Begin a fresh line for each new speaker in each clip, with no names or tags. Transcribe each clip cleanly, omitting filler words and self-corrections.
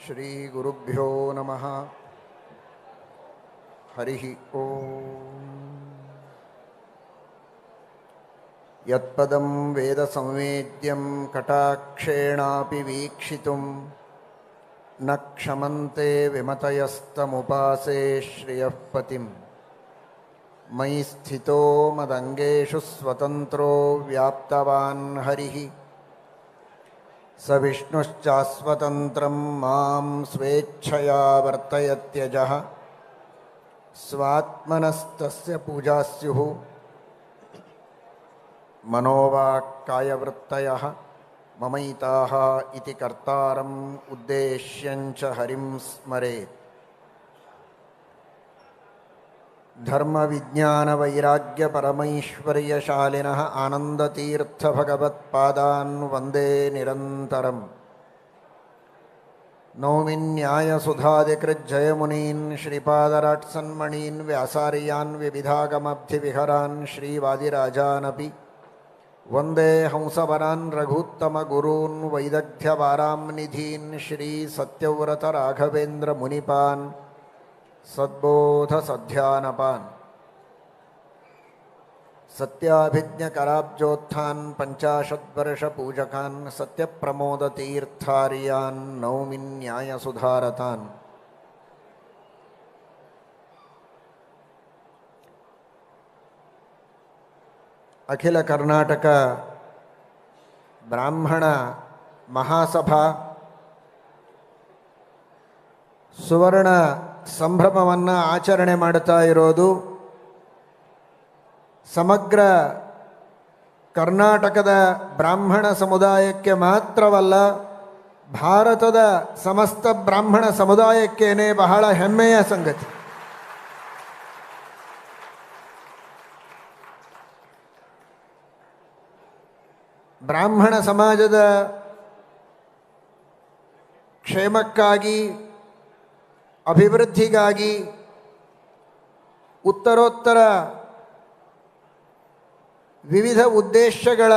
ಶ್ರೀ ಗುರುಭ್ಯೋ ನಮಃ. ಹರಿ ಓಂ. ಯತ್ಪದಂ ವೇದ ಸಂವೇದ್ಯಂ ಕಟಾಕ್ಷೇಣಾಪಿ ವೀಕ್ಷಿತುಂ ನ ಕ್ಷಮಂತೆ ವಿಮತಯಸ್ತಮುಪಾಸೇ ಶ್ರಿಯಃ ಪತಿಂ. ಮಯಿ ಸ್ಥಿತೋ ಮದಂಗೇಷು ಸ್ವತಂತ್ರೋ ವ್ಯಾಪ್ತವಾನ್ ಹರಿಃ ಸ ವಿಷ್ಣುಶ್ಚಾಸ್ವತಂತ್ರಂ ಮಾಂ ಸ್ವೇಚ್ಛಯಾ ವರ್ತಯತ್ಯಜಃ. ಸ್ವಾತ್ಮನಸ್ತಸ್ಯ ಪೂಜಾ ಸ್ಯುಃ ಮನೋವಾಕ್ಕಾಯವೃತ್ತಯಃ ಮಮೈತಾಃ ಇತಿ ಕರ್ತಾರಂ ಉದ್ದೇಶ್ಯಂಚ ಹರಿಂ ಸ್ಮರೇತ್. ಧರ್ಮವಿಜ್ಞಾನವೈರಾಗ್ಯಪರಮೈಶ್ವರ್ಯಶಾಲಿನಃ ಆನಂದತೀರ್ಥಭಗವತ್ಪಾದಾನ್ ವಂದೇ ನಿರಂತರಂ. ನೌಮಿ ನ್ಯಾಯಸುಧಾದಿಕೃಜ್ಜಯಮುನೀನ್ ಶ್ರೀಪಾದರಾಟ್ಸನ್ಮಣೀನ್ ವ್ಯಾಸಾರ್ಯಾನ್ ವಿವಿಧಾಗಮಬ್ಧಿವಿಹರಾನ್ ಶ್ರೀವಾದಿರಾಜಾನಪಿ ವಂದೇ ಹಂಸವರಾನ್ ರಘೂತ್ತಮಗುರೂನ್ ವೈದಗ್ಧ್ಯವಾರಾಂ ನಿಧೀನ್ ಶ್ರೀ ಸತ್ಯವ್ರತರಾಘವೇಂದ್ರ ಮುನಿಪಾನ್ ಸದ್ಬೋಧ ಸಧ್ಯಾನಪಾನ್. ಸತ್ಯಾಭಿಜ್ಞಕರಾಬ್ಜೋತ್ಥಾನ್ ಪಂಚಾಶದ್ವರ್ಷಪೂಜಕಾನ್ ಸತ್ಯಪ್ರಮೋದತೀರ್ಥಾರ್ಯಾನ್ ನೌಮಿ ನ್ಯಾಯಸುಧಾರತಾನ್. ಅಖಿಲ ಕರ್ನಾಟಕ ಬ್ರಾಹ್ಮಣ ಮಹಾಸಭಾ ಸುವರ್ಣ ಸಂಭ್ರಮವನ್ನು ಆಚರಣೆ ಮಾಡುತ್ತಾ ಇರೋದು ಸಮಗ್ರ ಕರ್ನಾಟಕದ ಬ್ರಾಹ್ಮಣ ಸಮುದಾಯಕ್ಕೆ ಮಾತ್ರವಲ್ಲ, ಭಾರತದ ಸಮಸ್ತ ಬ್ರಾಹ್ಮಣ ಸಮುದಾಯಕ್ಕೇನೆ ಬಹಳ ಹೆಮ್ಮೆಯ ಸಂಗತಿ. ಬ್ರಾಹ್ಮಣ ಸಮಾಜದ ಕ್ಷೇಮಕ್ಕಾಗಿ, ಅಭಿವೃದ್ಧಿಗಾಗಿ, ಉತ್ತರೋತ್ತರ ವಿವಿಧ ಉದ್ದೇಶಗಳ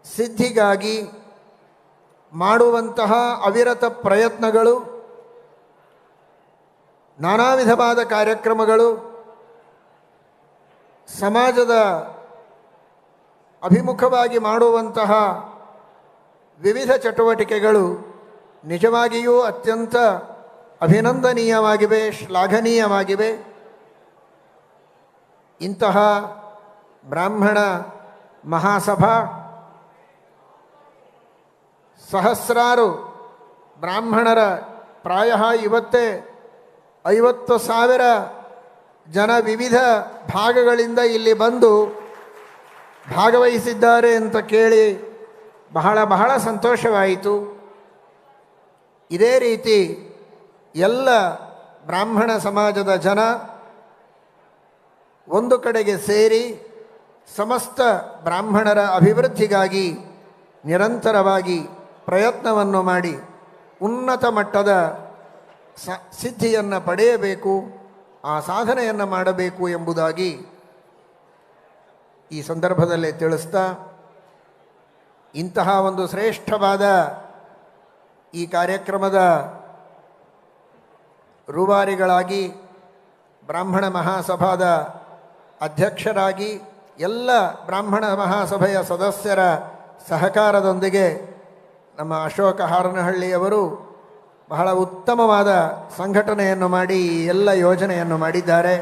ಸಿದ್ಧಿಗಾಗಿ ಮಾಡುವಂತಹ ಅವಿರತ ಪ್ರಯತ್ನಗಳು, ನಾನಾ ವಿಧವಾದ ಕಾರ್ಯಕ್ರಮಗಳು, ಸಮಾಜದ ಅಭಿಮುಖವಾಗಿ ಮಾಡುವಂತಹ ವಿವಿಧ ಚಟುವಟಿಕೆಗಳು ನಿಜವಾಗಿಯೂ ಅತ್ಯಂತ ಅಭಿನಂದನೀಯವಾಗಿವೆ, ಶ್ಲಾಘನೀಯವಾಗಿವೆ. ಇಂತಹ ಬ್ರಾಹ್ಮಣ ಮಹಾಸಭಾ ಸಹಸ್ರಾರು ಬ್ರಾಹ್ಮಣರ, ಪ್ರಾಯ ಇವತ್ತೇ 50,000 ಜನ ವಿವಿಧ ಭಾಗಗಳಿಂದ ಇಲ್ಲಿ ಬಂದು ಭಾಗವಹಿಸಿದ್ದಾರೆ ಅಂತ ಕೇಳಿ ಬಹಳ ಬಹಳ ಸಂತೋಷವಾಯಿತು. ಇದೇ ರೀತಿ ಎಲ್ಲ ಬ್ರಾಹ್ಮಣ ಸಮಾಜದ ಜನ ಒಂದು ಕಡೆಗೆ ಸೇರಿ ಸಮಸ್ತ ಬ್ರಾಹ್ಮಣರ ಅಭಿವೃದ್ಧಿಗಾಗಿ ನಿರಂತರವಾಗಿ ಪ್ರಯತ್ನವನ್ನು ಮಾಡಿ ಉನ್ನತ ಮಟ್ಟದ ಸಿದ್ಧಿಯನ್ನು ಪಡೆಯಬೇಕು, ಆ ಸಾಧನೆಯನ್ನು ಮಾಡಬೇಕು ಎಂಬುದಾಗಿ ಈ ಸಂದರ್ಭದಲ್ಲಿ ತಿಳಿಸ್ತಾ, ಇಂತಹ ಒಂದು ಶ್ರೇಷ್ಠವಾದ ಈ ಕಾರ್ಯಕ್ರಮದ ರೂವಾರಿಗಳಾಗಿ, ಬ್ರಾಹ್ಮಣ ಮಹಾಸಭಾದ ಅಧ್ಯಕ್ಷರಾಗಿ, ಎಲ್ಲ ಬ್ರಾಹ್ಮಣ ಮಹಾಸಭೆಯ ಸದಸ್ಯರ ಸಹಕಾರದೊಂದಿಗೆ ನಮ್ಮ ಅಶೋಕ ಹಾರನಹಳ್ಳಿಯವರು ಬಹಳ ಉತ್ತಮವಾದ ಸಂಘಟನೆಯನ್ನು ಮಾಡಿ ಈ ಎಲ್ಲ ಯೋಜನೆಯನ್ನು ಮಾಡಿದ್ದಾರೆ.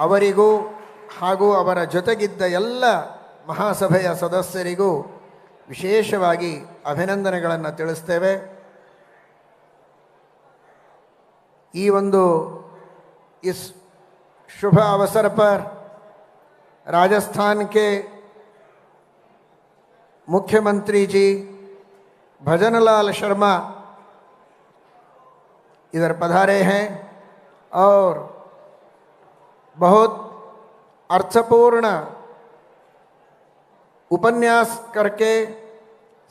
ಅವರಿಗೂ ಹಾಗೂ ಅವರ ಜೊತೆಗಿದ್ದ ಎಲ್ಲ ಮಹಾಸಭೆಯ ಸದಸ್ಯರಿಗೂ ವಿಶೇಷವಾಗಿ ಅಭಿನಂದನೆಗಳನ್ನು ತಿಳಿಸ್ತೇವೆ. ಈ ಒಂದು इस शुभ अवसर पर राजस्थान के मुख्यमंत्री जी भजनलाल शर्मा इधर पधारे हैं और बहुत अर्थपूर्ण उपन्यास करके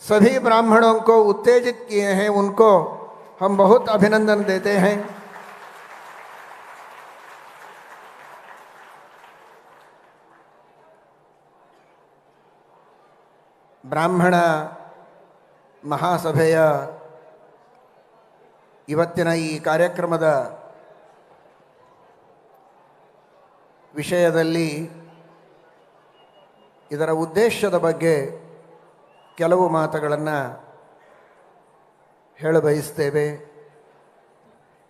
सभी ब्राह्मणों को उत्तेजित किए हैं. उनको हम बहुत अभिनंदन देते हैं. ಬ್ರಾಹ್ಮಣ ಮಹಾಸಭೆಯ ಇವತ್ತಿನ ಈ ಕಾರ್ಯಕ್ರಮದ ವಿಷಯದಲ್ಲಿ ಇದರ ಉದ್ದೇಶದ ಬಗ್ಗೆ ಕೆಲವು ಮಾತುಗಳನ್ನು ಹೇಳಬಯಸ್ತೇವೆ.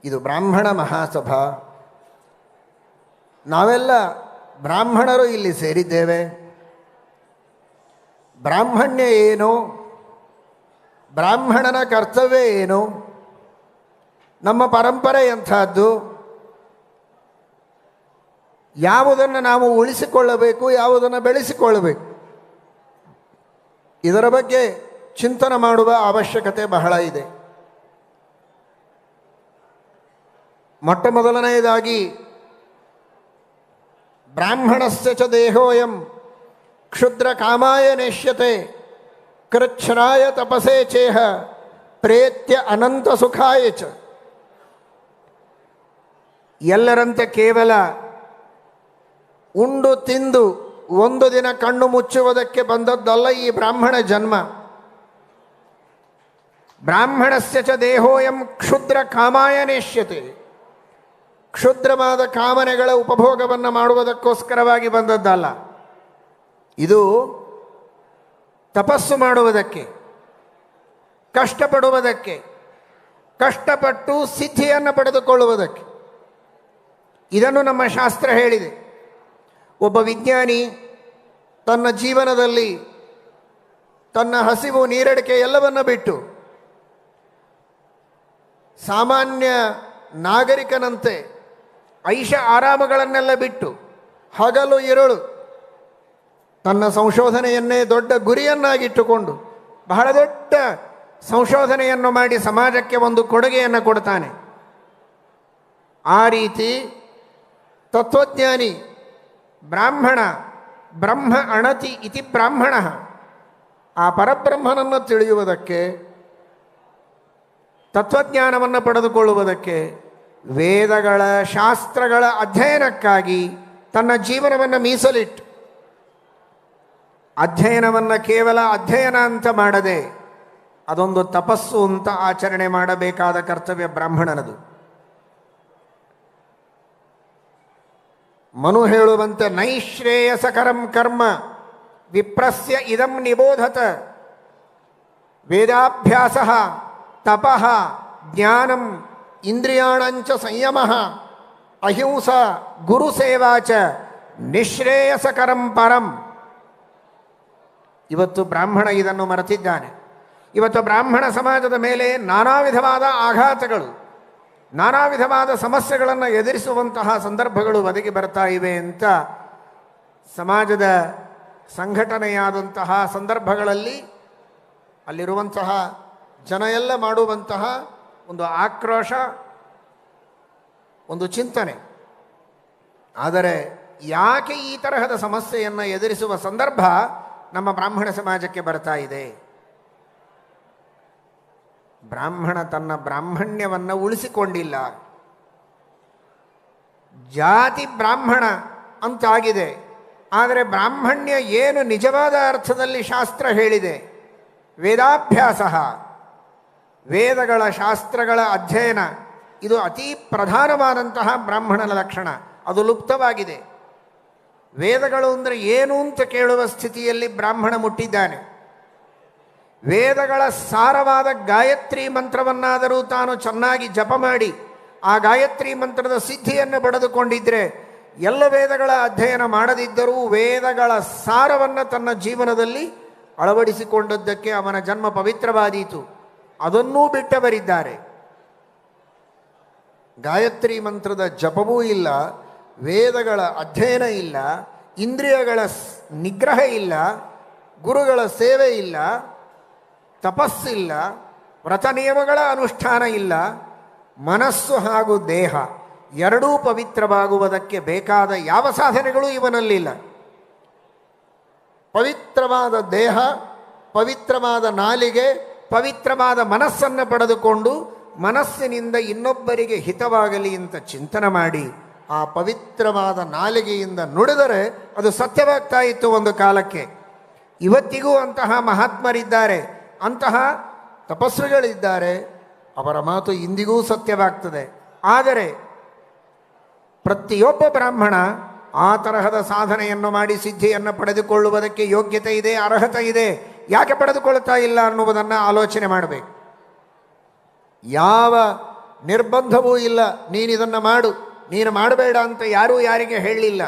ಇದು ಬ್ರಾಹ್ಮಣ ಮಹಾಸಭಾ. ನಾವೆಲ್ಲ ಬ್ರಾಹ್ಮಣರು ಇಲ್ಲಿ ಸೇರಿದ್ದೇವೆ. ಬ್ರಾಹ್ಮಣ್ಯ ಏನು, ಬ್ರಾಹ್ಮಣನ ಕರ್ತವ್ಯ ಏನು, ನಮ್ಮ ಪರಂಪರೆ ಎಂಥದ್ದು, ಯಾವುದನ್ನು ನಾವು ಉಳಿಸಿಕೊಳ್ಳಬೇಕು, ಯಾವುದನ್ನು ಬೆಳೆಸಿಕೊಳ್ಳಬೇಕು, ಇದರ ಬಗ್ಗೆ ಚಿಂತನೆ ಮಾಡುವ ಅವಶ್ಯಕತೆ ಬಹಳ ಇದೆ. ಮೊಟ್ಟ ಮೊದಲನೆಯದಾಗಿ ಬ್ರಾಹ್ಮಣಸ್ಯ ಚ ದೇಹೋಯಂ ಕ್ಷುದ್ರ ಕಾಮಾಯ ನೆಶ್ಯತೆ ಕೃಚ್ಛ್ರಾಯ ತಪಸೇ ಚೇಹ ಪ್ರೇತ್ಯ ಅನಂತ ಸುಖಾಯ ಚ. ಎಲ್ಲರಂತೆ ಕೇವಲ ಉಂಡು ತಿಂದು ಒಂದು ದಿನ ಕಣ್ಣು ಮುಚ್ಚುವುದಕ್ಕೆ ಬಂದದ್ದಲ್ಲ ಈ ಬ್ರಾಹ್ಮಣ ಜನ್ಮ. ಬ್ರಾಹ್ಮಣಸ್ಯ ಚ ದೇಹೋಯಂ ಕ್ಷುದ್ರ ಕಾಮಾಯ ನೆಶ್ಯತೆ. ಕ್ಷುದ್ರವಾದ ಕಾಮನೆಗಳ ಉಪಭೋಗವನ್ನು ಮಾಡುವುದಕ್ಕೋಸ್ಕರವಾಗಿ ಬಂದದ್ದಲ್ಲ. ಇದು ತಪಸ್ಸು ಮಾಡುವುದಕ್ಕೆ, ಕಷ್ಟಪಡುವುದಕ್ಕೆ, ಕಷ್ಟಪಟ್ಟು ಸಿದ್ಧಿಯನ್ನು ಪಡೆದುಕೊಳ್ಳುವುದಕ್ಕೆ. ಇದನ್ನು ನಮ್ಮ ಶಾಸ್ತ್ರ ಹೇಳಿದೆ. ಒಬ್ಬ ವಿಜ್ಞಾನಿ ತನ್ನ ಜೀವನದಲ್ಲಿ ತನ್ನ ಹಸಿವು, ನೀರಡಿಕೆ ಎಲ್ಲವನ್ನ ಬಿಟ್ಟು ಸಾಮಾನ್ಯ ನಾಗರಿಕನಂತೆ ಐಷ ಆರಾಮಗಳನ್ನೆಲ್ಲ ಬಿಟ್ಟು ಹಗಲು ಇರುಳು ತನ್ನ ಸಂಶೋಧನೆಯನ್ನೇ ದೊಡ್ಡ ಗುರಿಯನ್ನಾಗಿಟ್ಟುಕೊಂಡು ಬಹಳ ದೊಡ್ಡ ಸಂಶೋಧನೆಯನ್ನು ಮಾಡಿ ಸಮಾಜಕ್ಕೆ ಒಂದು ಕೊಡುಗೆಯನ್ನು ಕೊಡ್ತಾನೆ. ಆ ರೀತಿ ತತ್ವಜ್ಞಾನಿ ಬ್ರಾಹ್ಮಣ ಬ್ರಹ್ಮ ಅಣತಿ ಇತಿ ಬ್ರಾಹ್ಮಣ, ಆ ಪರಬ್ರಹ್ಮನನ್ನು ತಿಳಿಯುವುದಕ್ಕೆ, ತತ್ವಜ್ಞಾನವನ್ನು ಪಡೆದುಕೊಳ್ಳುವುದಕ್ಕೆ, ವೇದಗಳ ಶಾಸ್ತ್ರಗಳ ಅಧ್ಯಯನಕ್ಕಾಗಿ ತನ್ನ ಜೀವನವನ್ನು ಮೀಸಲಿಟ್ಟು ಅಧ್ಯಯನವನ್ನು ಕೇವಲ ಅಧ್ಯಯನ ಅಂತ ಮಾಡದೆ ಅದೊಂದು ತಪಸ್ಸು ಅಂತ ಆಚರಣೆ ಮಾಡಬೇಕಾದ ಕರ್ತವ್ಯ ಬ್ರಾಹ್ಮಣನದು. ಮನು ಹೇಳುವಂತೆ ನೈಶ್ರೇಯಸಕರಂ ಕರ್ಮ ವಿಪ್ರಸ್ಯ ಇದಂ ನಿಬೋಧತ ವೇದಾಭ್ಯಾಸ ತಪಃ ಜ್ಞಾನಂ ಇಂದ್ರಿಯಾಣಂಚ ಸಂಯಮ ಅಹಿಂಸಾ ಗುರುಸೇವಾಚ ನಿಶ್ರೇಯಸಕರಂ ಪರಂ. ಇವತ್ತು ಬ್ರಾಹ್ಮಣ ಇದನ್ನು ಮರೆತಿದ್ದಾನೆ. ಇವತ್ತು ಬ್ರಾಹ್ಮಣ ಸಮಾಜದ ಮೇಲೆ ನಾನಾ ವಿಧವಾದ ಆಘಾತಗಳು, ನಾನಾ ವಿಧವಾದ ಸಮಸ್ಯೆಗಳನ್ನು ಎದುರಿಸುವಂತಹ ಸಂದರ್ಭಗಳು ಒದಗಿ ಬರ್ತಾ ಇವೆ ಅಂತ ಸಮಾಜದ ಸಂಘಟನೆಯಾದಂತಹ ಸಂದರ್ಭಗಳಲ್ಲಿ ಅಲ್ಲಿರುವಂತಹ ಜನ ಎಲ್ಲ ಮಾಡುವಂತಹ ಒಂದು ಆಕ್ರೋಶ, ಒಂದು ಚಿಂತನೆ. ಆದರೆ ಯಾಕೆ ಈ ತರಹದ ಸಮಸ್ಯೆಯನ್ನು ಎದುರಿಸುವ ಸಂದರ್ಭ ನಮ್ಮ ಬ್ರಾಹ್ಮಣ ಸಮಾಜಕ್ಕೆ ಬರ್ತಾ ಇದೆ? ಬ್ರಾಹ್ಮಣ ತನ್ನ ಬ್ರಾಹ್ಮಣ್ಯವನ್ನು ಉಳಿಸಿಕೊಂಡಿಲ್ಲ. ಜಾತಿ ಬ್ರಾಹ್ಮಣ ಅಂತಾಗಿದೆ. ಆದರೆ ಬ್ರಾಹ್ಮಣ್ಯ ಏನು ನಿಜವಾದ ಅರ್ಥದಲ್ಲಿ ಶಾಸ್ತ್ರ ಹೇಳಿದೆ? ವೇದಾಭ್ಯಾಸ, ವೇದಗಳ ಶಾಸ್ತ್ರಗಳ ಅಧ್ಯಯನ, ಇದು ಅತೀ ಪ್ರಧಾನವಾದಂತಹ ಬ್ರಾಹ್ಮಣನ ಲಕ್ಷಣ. ಅದು ಲುಪ್ತವಾಗಿದೆ. ವೇದಗಳು ಅಂದರೆ ಏನು ಅಂತ ಕೇಳುವ ಸ್ಥಿತಿಯಲ್ಲಿ ಬ್ರಾಹ್ಮಣ ಮುಟ್ಟಿದ್ದಾನೆ. ವೇದಗಳ ಸಾರವಾದ ಗಾಯತ್ರಿ ಮಂತ್ರವನ್ನಾದರೂ ತಾನು ಚೆನ್ನಾಗಿ ಜಪ ಮಾಡಿ ಆ ಗಾಯತ್ರಿ ಮಂತ್ರದ ಸಿದ್ಧಿಯನ್ನು ಪಡೆದುಕೊಂಡಿದ್ದರೆ, ಎಲ್ಲ ವೇದಗಳ ಅಧ್ಯಯನ ಮಾಡದಿದ್ದರೂ ವೇದಗಳ ಸಾರವನ್ನು ತನ್ನ ಜೀವನದಲ್ಲಿ ಅಳವಡಿಸಿಕೊಂಡದ್ದಕ್ಕೆ ಅವನ ಜನ್ಮ ಪವಿತ್ರವಾದೀತು. ಅದನ್ನೂ ಬಿಟ್ಟವರಿದ್ದಾರೆ. ಗಾಯತ್ರಿ ಮಂತ್ರದ ಜಪವೂ ಇಲ್ಲ, ವೇದಗಳ ಅಧ್ಯಯನ ಇಲ್ಲ, ಇಂದ್ರಿಯಗಳ ನಿಗ್ರಹ ಇಲ್ಲ, ಗುರುಗಳ ಸೇವೆ ಇಲ್ಲ, ತಪಸ್ಸಿಲ್ಲ, ವ್ರತ ನಿಯಮಗಳ ಅನುಷ್ಠಾನ ಇಲ್ಲ. ಮನಸ್ಸು ಹಾಗೂ ದೇಹ ಎರಡೂ ಪವಿತ್ರವಾಗುವುದಕ್ಕೆ ಬೇಕಾದ ಯಾವ ಸಾಧನೆಗಳೂ ಇವನಲ್ಲಿಲ್ಲ. ಪವಿತ್ರವಾದ ದೇಹ, ಪವಿತ್ರವಾದ ನಾಲಿಗೆ, ಪವಿತ್ರವಾದ ಮನಸ್ಸನ್ನು ಪಡೆದುಕೊಂಡು ಮನಸ್ಸಿನಿಂದ ಇನ್ನೊಬ್ಬರಿಗೆ ಹಿತವಾಗಲಿ ಅಂತ ಚಿಂತನೆ ಮಾಡಿ ಆ ಪವಿತ್ರವಾದ ನಾಲಿಗೆಯಿಂದ ನುಡಿದರೆ ಅದು ಸತ್ಯವಾಗ್ತಾ ಇತ್ತು ಒಂದು ಕಾಲಕ್ಕೆ. ಇವತ್ತಿಗೂ ಅಂತಹ ಮಹಾತ್ಮರಿದ್ದಾರೆ. ಅಂತಹ ತಪಸ್ವಿಗಳಿದ್ದಾರೆ, ಅವರ ಮಾತು ಇಂದಿಗೂ ಸತ್ಯವಾಗ್ತದೆ. ಆದರೆ ಪ್ರತಿಯೊಬ್ಬ ಬ್ರಾಹ್ಮಣ ಆ ತರಹದ ಸಾಧನೆಯನ್ನು ಮಾಡಿ ಸಿದ್ಧಿಯನ್ನು ಪಡೆದುಕೊಳ್ಳುವುದಕ್ಕೆ ಯೋಗ್ಯತೆ ಇದೆ, ಅರ್ಹತೆ ಇದೆ. ಯಾಕೆ ಪಡೆದುಕೊಳ್ತಾ ಇಲ್ಲ ಅನ್ನುವುದನ್ನು ಆಲೋಚನೆ ಮಾಡಬೇಕು. ಯಾವ ನಿರ್ಬಂಧವೂ ಇಲ್ಲ, ನೀನಿದನ್ನು ಮಾಡು, ನೀನು ಮಾಡಬೇಡ ಅಂತ ಯಾರೂ ಯಾರಿಗೆ ಹೇಳಲಿಲ್ಲ.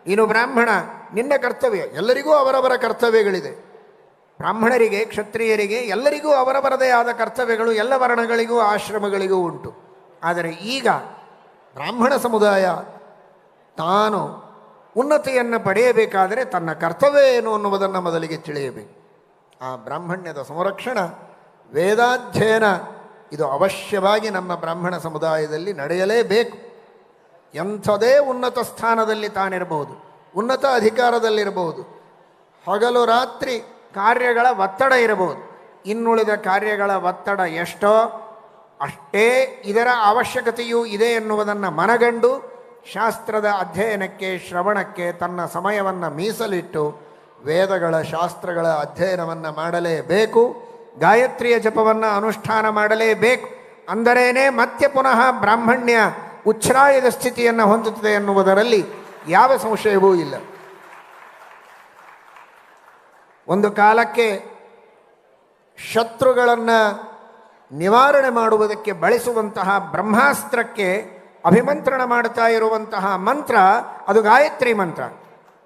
ನೀನು ಬ್ರಾಹ್ಮಣ, ನಿನ್ನ ಕರ್ತವ್ಯ. ಎಲ್ಲರಿಗೂ ಅವರವರ ಕರ್ತವ್ಯಗಳಿದೆ. ಬ್ರಾಹ್ಮಣರಿಗೆ, ಕ್ಷತ್ರಿಯರಿಗೆ ಎಲ್ಲರಿಗೂ ಅವರವರದೇ ಆದ ಕರ್ತವ್ಯಗಳು ಎಲ್ಲ ವರ್ಣಗಳಿಗೂ ಆಶ್ರಮಗಳಿಗೂ ಉಂಟು. ಆದರೆ ಈಗ ಬ್ರಾಹ್ಮಣ ಸಮುದಾಯ ತಾನು ಉನ್ನತಿಯನ್ನು ಪಡೆಯಬೇಕಾದರೆ ತನ್ನ ಕರ್ತವ್ಯ ಏನು ಅನ್ನುವುದನ್ನು ಮೊದಲಿಗೆ ತಿಳಿಯಬೇಕು. ಆ ಬ್ರಾಹ್ಮಣ್ಯದ ಸಂರಕ್ಷಣೆ, ವೇದಾಧ್ಯಯನ ಇದು ಅವಶ್ಯವಾಗಿ ನಮ್ಮ ಬ್ರಾಹ್ಮಣ ಸಮುದಾಯದಲ್ಲಿ ನಡೆಯಲೇಬೇಕು. ಎಂಥದೇ ಉನ್ನತ ಸ್ಥಾನದಲ್ಲಿ ತಾನಿರಬಹುದು, ಉನ್ನತ ಅಧಿಕಾರದಲ್ಲಿರಬಹುದು, ಹಗಲು ರಾತ್ರಿ ಕಾರ್ಯಗಳ ಒತ್ತಡ ಇರಬಹುದು. ಇನ್ನುಳಿದ ಕಾರ್ಯಗಳ ಒತ್ತಡ ಎಷ್ಟೋ ಅಷ್ಟೇ ಇದರ ಅವಶ್ಯಕತೆಯೂ ಇದೆ ಎನ್ನುವುದನ್ನು ಮನಗಂಡು ಶಾಸ್ತ್ರದ ಅಧ್ಯಯನಕ್ಕೆ, ಶ್ರವಣಕ್ಕೆ ತನ್ನ ಸಮಯವನ್ನು ಮೀಸಲಿಟ್ಟು ವೇದಗಳ, ಶಾಸ್ತ್ರಗಳ ಅಧ್ಯಯನವನ್ನು ಮಾಡಲೇಬೇಕು. ಗಾಯತ್ರಿಯ ಜಪವನ್ನು ಅನುಷ್ಠಾನ ಮಾಡಲೇಬೇಕು. ಅಂದರೇನೆ ಮತ್ತೆ ಪುನಃ ಬ್ರಾಹ್ಮಣ್ಯ ಉಚ್ಛ್ರಾಯದ ಸ್ಥಿತಿಯನ್ನು ಹೊಂದುತ್ತದೆ ಎನ್ನುವುದರಲ್ಲಿ ಯಾವ ಸಂಶಯವೂ ಇಲ್ಲ. ಒಂದು ಕಾಲಕ್ಕೆ ಶತ್ರುಗಳನ್ನು ನಿವಾರಣೆ ಮಾಡುವುದಕ್ಕೆ ಬಳಸುವಂತಹ ಬ್ರಹ್ಮಾಸ್ತ್ರಕ್ಕೆ ಅಭಿಮಂತ್ರಣ ಮಾಡುತ್ತಾ ಇರುವಂತಹ ಮಂತ್ರ ಅದು ಗಾಯತ್ರಿ ಮಂತ್ರ.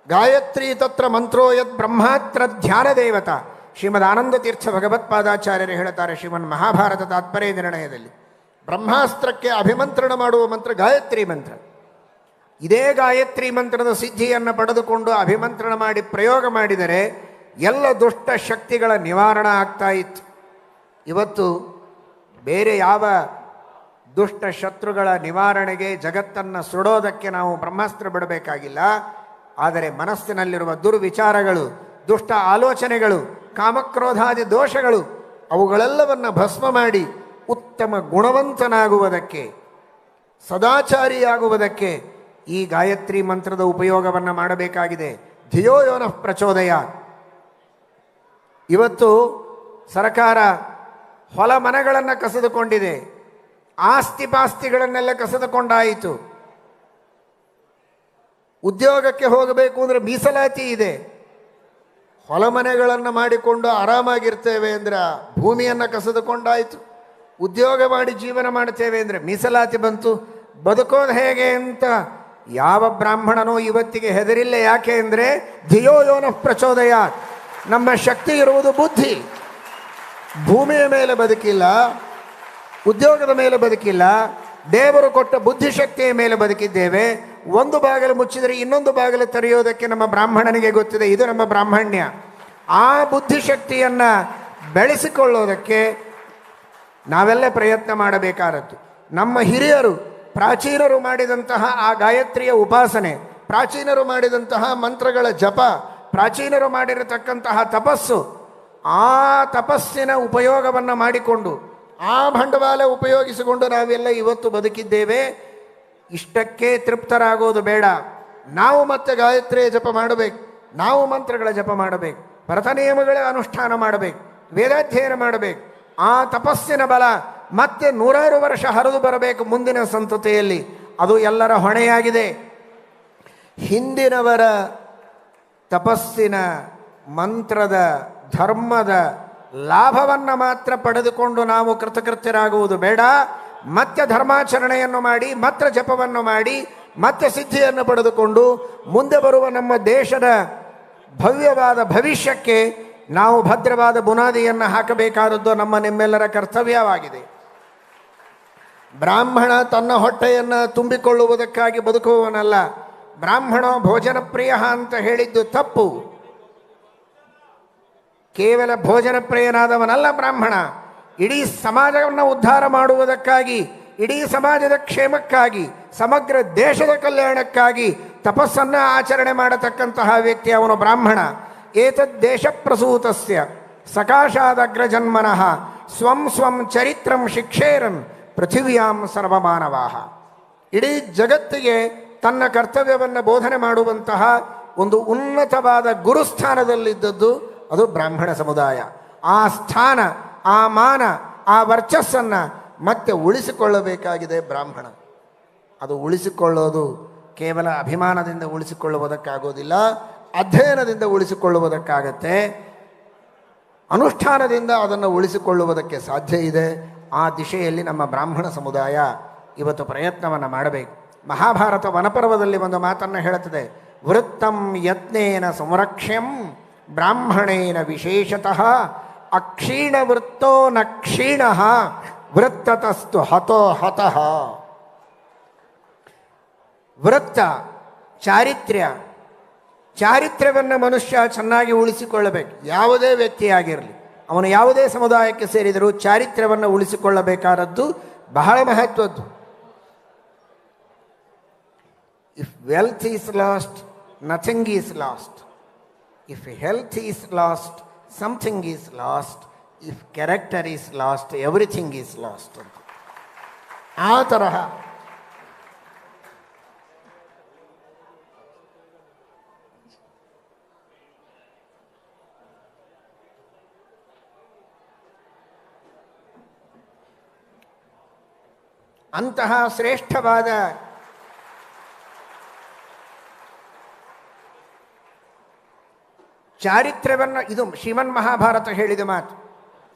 ಗಾಯತ್ರಿ ತತ್ರ ಮಂತ್ರೋ ಯದ್ ಬ್ರಹ್ಮಾತ್ರ ಧ್ಯಾನ ದೇವತಾ. ಶ್ರೀಮದ್ ಆನಂದ ತೀರ್ಥ ಭಗವತ್ಪಾದಾಚಾರ್ಯರು ಹೇಳುತ್ತಾರೆ ಶ್ರೀಮನ್ ಮಹಾಭಾರತ ತಾತ್ಪರ್ಯ ನಿರ್ಣಯದಲ್ಲಿ, ಬ್ರಹ್ಮಾಸ್ತ್ರಕ್ಕೆ ಅಭಿಮಂತ್ರಣ ಮಾಡುವ ಮಂತ್ರ ಗಾಯತ್ರಿ ಮಂತ್ರ. ಇದೇ ಗಾಯತ್ರಿ ಮಂತ್ರದ ಸಿದ್ಧಿಯನ್ನು ಪಡೆದುಕೊಂಡು ಅಭಿಮಂತ್ರಣ ಮಾಡಿ ಪ್ರಯೋಗ ಮಾಡಿದರೆ ಎಲ್ಲ ದುಷ್ಟ ಶಕ್ತಿಗಳ ನಿವಾರಣೆ ಆಗ್ತಾ ಇತ್ತು. ಇವತ್ತು ಬೇರೆ ಯಾವ ದುಷ್ಟ ಶತ್ರುಗಳ ನಿವಾರಣೆಗೆ, ಜಗತ್ತನ್ನು ಸುಡೋದಕ್ಕೆ ನಾವು ಬ್ರಹ್ಮಾಸ್ತ್ರ ಬಿಡಬೇಕಾಗಿಲ್ಲ. ಆದರೆ ಮನಸ್ಸಿನಲ್ಲಿರುವ ದುರ್ವಿಚಾರಗಳು, ದುಷ್ಟ ಆಲೋಚನೆಗಳು, ಕಾಮಕ್ರೋಧಾದಿ ದೋಷಗಳು ಅವುಗಳೆಲ್ಲವನ್ನು ಭಸ್ಮ ಮಾಡಿ ಉತ್ತಮ ಗುಣವಂತನಾಗುವುದಕ್ಕೆ, ಸದಾಚಾರಿಯಾಗುವುದಕ್ಕೆ ಈ ಗಾಯತ್ರಿ ಮಂತ್ರದ ಉಪಯೋಗವನ್ನು ಮಾಡಬೇಕಾಗಿದೆ. ಧಿಯೋ ಯೋನಃ ಪ್ರಚೋದಯ. ಇವತ್ತು ಸರ್ಕಾರ ಹೊಲ ಮನೆಗಳನ್ನು ಕಸಿದುಕೊಂಡಿದೆ, ಆಸ್ತಿ ಪಾಸ್ತಿಗಳನ್ನೆಲ್ಲ ಕಸಿದುಕೊಂಡಾಯಿತು. ಉದ್ಯೋಗಕ್ಕೆ ಹೋಗಬೇಕು ಅಂದರೆ ಮೀಸಲಾತಿ ಇದೆ. ಹೊಲ ಮನೆಗಳನ್ನು ಮಾಡಿಕೊಂಡು ಆರಾಮಾಗಿರ್ತೇವೆ ಅಂದರೆ ಭೂಮಿಯನ್ನು ಕಸಿದುಕೊಂಡಾಯಿತು. ಉದ್ಯೋಗ ಮಾಡಿ ಜೀವನ ಮಾಡ್ತೇವೆ ಅಂದರೆ ಮೀಸಲಾತಿ ಬಂತು. ಬದುಕೋದು ಹೇಗೆ ಅಂತ ಯಾವ ಬ್ರಾಹ್ಮಣನೂ ಇವತ್ತಿಗೆ ಹೆದರಿಲ್ಲ. ಯಾಕೆ ಅಂದರೆ ಧಿಯೋ ಯೋನಃ ಪ್ರಚೋದಯ. ನಮ್ಮ ಶಕ್ತಿ ಇರುವುದು ಬುದ್ಧಿ. ಭೂಮಿಯ ಮೇಲೆ ಬದುಕಿಲ್ಲ, ಉದ್ಯೋಗದ ಮೇಲೆ ಬದುಕಿಲ್ಲ, ದೇವರು ಕೊಟ್ಟ ಬುದ್ಧಿಶಕ್ತಿಯ ಮೇಲೆ ಬದುಕಿದ್ದೇವೆ. ಒಂದು ಬಾಗಿಲು ಮುಚ್ಚಿದರೆ ಇನ್ನೊಂದು ಬಾಗಿಲು ತೆರೆಯೋದಕ್ಕೆ ನಮ್ಮ ಬ್ರಾಹ್ಮಣನಿಗೆ ಗೊತ್ತಿದೆ. ಇದು ನಮ್ಮ ಬ್ರಾಹ್ಮಣ್ಯ. ಆ ಬುದ್ಧಿಶಕ್ತಿಯನ್ನು ಬೆಳೆಸಿಕೊಳ್ಳೋದಕ್ಕೆ ನಾವೆಲ್ಲ ಪ್ರಯತ್ನ ಮಾಡಬೇಕಾದದ್ದು. ನಮ್ಮ ಹಿರಿಯರು, ಪ್ರಾಚೀನರು ಮಾಡಿದಂತಹ ಆ ಗಾಯತ್ರಿಯ ಉಪಾಸನೆ, ಪ್ರಾಚೀನರು ಮಾಡಿದಂತಹ ಮಂತ್ರಗಳ ಜಪ, ಪ್ರಾಚೀನರು ಮಾಡಿರತಕ್ಕಂತಹ ತಪಸ್ಸು, ಆ ತಪಸ್ಸಿನ ಉಪಯೋಗವನ್ನು ಮಾಡಿಕೊಂಡು, ಆ ಬಂಡವಾಳ ಉಪಯೋಗಿಸಿಕೊಂಡು ನಾವೆಲ್ಲ ಇವತ್ತು ಬದುಕಿದ್ದೇವೆ. ಇಷ್ಟಕ್ಕೆ ತೃಪ್ತರಾಗೋದು ಬೇಡ. ನಾವು ಮತ್ತೆ ಗಾಯತ್ರಿಯ ಜಪ ಮಾಡಬೇಕು, ನಾವು ಮಂತ್ರಗಳ ಜಪ ಮಾಡಬೇಕು, ವ್ರತ ನಿಯಮಗಳ ಅನುಷ್ಠಾನ ಮಾಡಬೇಕು, ವೇದಾಧ್ಯಯನ ಮಾಡಬೇಕು. ಆ ತಪಸ್ಸಿನ ಬಲ ಮತ್ತೆ 100 ವರ್ಷ ಹರಿದು ಬರಬೇಕು ಮುಂದಿನ ಸಂತತಿಯಲ್ಲಿ. ಅದು ಎಲ್ಲರ ಹೊಣೆಯಾಗಿದೆ. ಹಿಂದಿನವರ ತಪಸ್ಸಿನ, ಮಂತ್ರದ, ಧರ್ಮದ ಲಾಭವನ್ನು ಮಾತ್ರ ಪಡೆದುಕೊಂಡು ನಾವು ಕೃತಕೃತ್ಯರಾಗುವುದು ಬೇಡ. ಮತ್ತೆ ಧರ್ಮಾಚರಣೆಯನ್ನು ಮಾಡಿ, ಮತ್ತೆ ಜಪವನ್ನು ಮಾಡಿ, ಮತ್ತೆ ಸಿದ್ಧಿಯನ್ನು ಪಡೆದುಕೊಂಡು ಮುಂದೆ ಬರುವ ನಮ್ಮ ದೇಶದ ಭವ್ಯವಾದ ಭವಿಷ್ಯಕ್ಕೆ ನಾವು ಭದ್ರವಾದ ಬುನಾದಿಯನ್ನು ಹಾಕಬೇಕಾದದ್ದು ನಮ್ಮ ನಿಮ್ಮೆಲ್ಲರ ಕರ್ತವ್ಯವಾಗಿದೆ. ಬ್ರಾಹ್ಮಣ ತನ್ನ ಹೊಟ್ಟೆಯನ್ನು ತುಂಬಿಕೊಳ್ಳುವುದಕ್ಕಾಗಿ ಬದುಕುವವನಲ್ಲ. ಬ್ರಾಹ್ಮಣ ಭೋಜನ ಪ್ರಿಯ ಅಂತ ಹೇಳಿದ್ದು ತಪ್ಪು. ಕೇವಲ ಭೋಜನ ಪ್ರಿಯನಾದವನಲ್ಲ ಬ್ರಾಹ್ಮಣ. ಇಡೀ ಸಮಾಜವನ್ನು ಉದ್ಧಾರ ಮಾಡುವುದಕ್ಕಾಗಿ, ಇಡೀ ಸಮಾಜದ ಕ್ಷೇಮಕ್ಕಾಗಿ, ಸಮಗ್ರ ದೇಶದ ಕಲ್ಯಾಣಕ್ಕಾಗಿ ತಪಸ್ಸನ್ನು ಆಚರಣೆ ಮಾಡತಕ್ಕಂತಹ ವ್ಯಕ್ತಿ ಅವನು ಬ್ರಾಹ್ಮಣ. ಏತದ್ ದೇಶ ಪ್ರಸೂತಸ್ಯ ಸಕಾಶಾದಗ್ರಜನ್ಮನಃ ಸ್ವಂ ಸ್ವಂ ಚರಿತ್ರಂ ಶಿಕ್ಷೇರನ್ ಪೃಥಿವ್ಯಾಂ ಸರ್ವಮಾನವಾಹ. ಇಡೀ ಜಗತ್ತಿಗೆ ತನ್ನ ಕರ್ತವ್ಯವನ್ನು ಬೋಧನೆ ಮಾಡುವಂತಹ ಒಂದು ಉನ್ನತವಾದ ಗುರುಸ್ಥಾನದಲ್ಲಿದ್ದದ್ದು ಅದು ಬ್ರಾಹ್ಮಣ ಸಮುದಾಯ. ಆ ಸ್ಥಾನ ಆ ಮಾನ, ಆ ವರ್ಚಸ್ಸನ್ನು ಮತ್ತೆ ಉಳಿಸಿಕೊಳ್ಳಬೇಕಾಗಿದೆ ಬ್ರಾಹ್ಮಣ. ಅದು ಉಳಿಸಿಕೊಳ್ಳೋದು ಕೇವಲ ಅಭಿಮಾನದಿಂದ ಉಳಿಸಿಕೊಳ್ಳುವುದಕ್ಕಾಗೋದಿಲ್ಲ, ಅಧ್ಯಯನದಿಂದ ಉಳಿಸಿಕೊಳ್ಳುವುದಕ್ಕಾಗತ್ತೆ, ಅನುಷ್ಠಾನದಿಂದ ಅದನ್ನು ಉಳಿಸಿಕೊಳ್ಳುವುದಕ್ಕೆ ಸಾಧ್ಯ ಇದೆ. ಆ ದಿಶೆಯಲ್ಲಿ ನಮ್ಮ ಬ್ರಾಹ್ಮಣ ಸಮುದಾಯ ಇವತ್ತು ಪ್ರಯತ್ನವನ್ನು ಮಾಡಬೇಕು. ಮಹಾಭಾರತ ವನಪರ್ವದಲ್ಲಿ ಒಂದು ಮಾತನ್ನು ಹೇಳುತ್ತದೆ, ವೃತ್ತಂ ಯತ್ನೇನ ಸಂರಕ್ಷ್ಯಂ ಬ್ರಾಹ್ಮಣೇನ ವಿಶೇಷತಃ ಅಕ್ಷೀಣ ವೃತ್ತೋ ನ ಕ್ಷೀಣ ವೃತ್ತತಸ್ತು ಹತೋ ಹತಃ. ವೃತ್ತ ಚಾರಿತ್ರ್ಯವನ್ನು ಮನುಷ್ಯ ಚೆನ್ನಾಗಿ ಉಳಿಸಿಕೊಳ್ಳಬೇಕು. ಯಾವುದೇ ವ್ಯಕ್ತಿಯಾಗಿರಲಿ, ಅವನು ಯಾವುದೇ ಸಮುದಾಯಕ್ಕೆ ಸೇರಿದರೂ ಚಾರಿತ್ರ್ಯವನ್ನು ಉಳಿಸಿಕೊಳ್ಳಬೇಕಾದದ್ದು ಬಹಳ ಮಹತ್ವದ್ದು. If wealth is last, nothing is last. If health is last, something is last. If character is last, everything is last ಅಂತ. ಆ ತರಹ ಅಂತಹ ಶ್ರೇಷ್ಠವಾದ ಚಾರಿತ್ರ್ಯವನ್ನು, ಇದು ಶ್ರೀಮನ್ ಮಹಾಭಾರತ ಹೇಳಿದ ಮಾತು.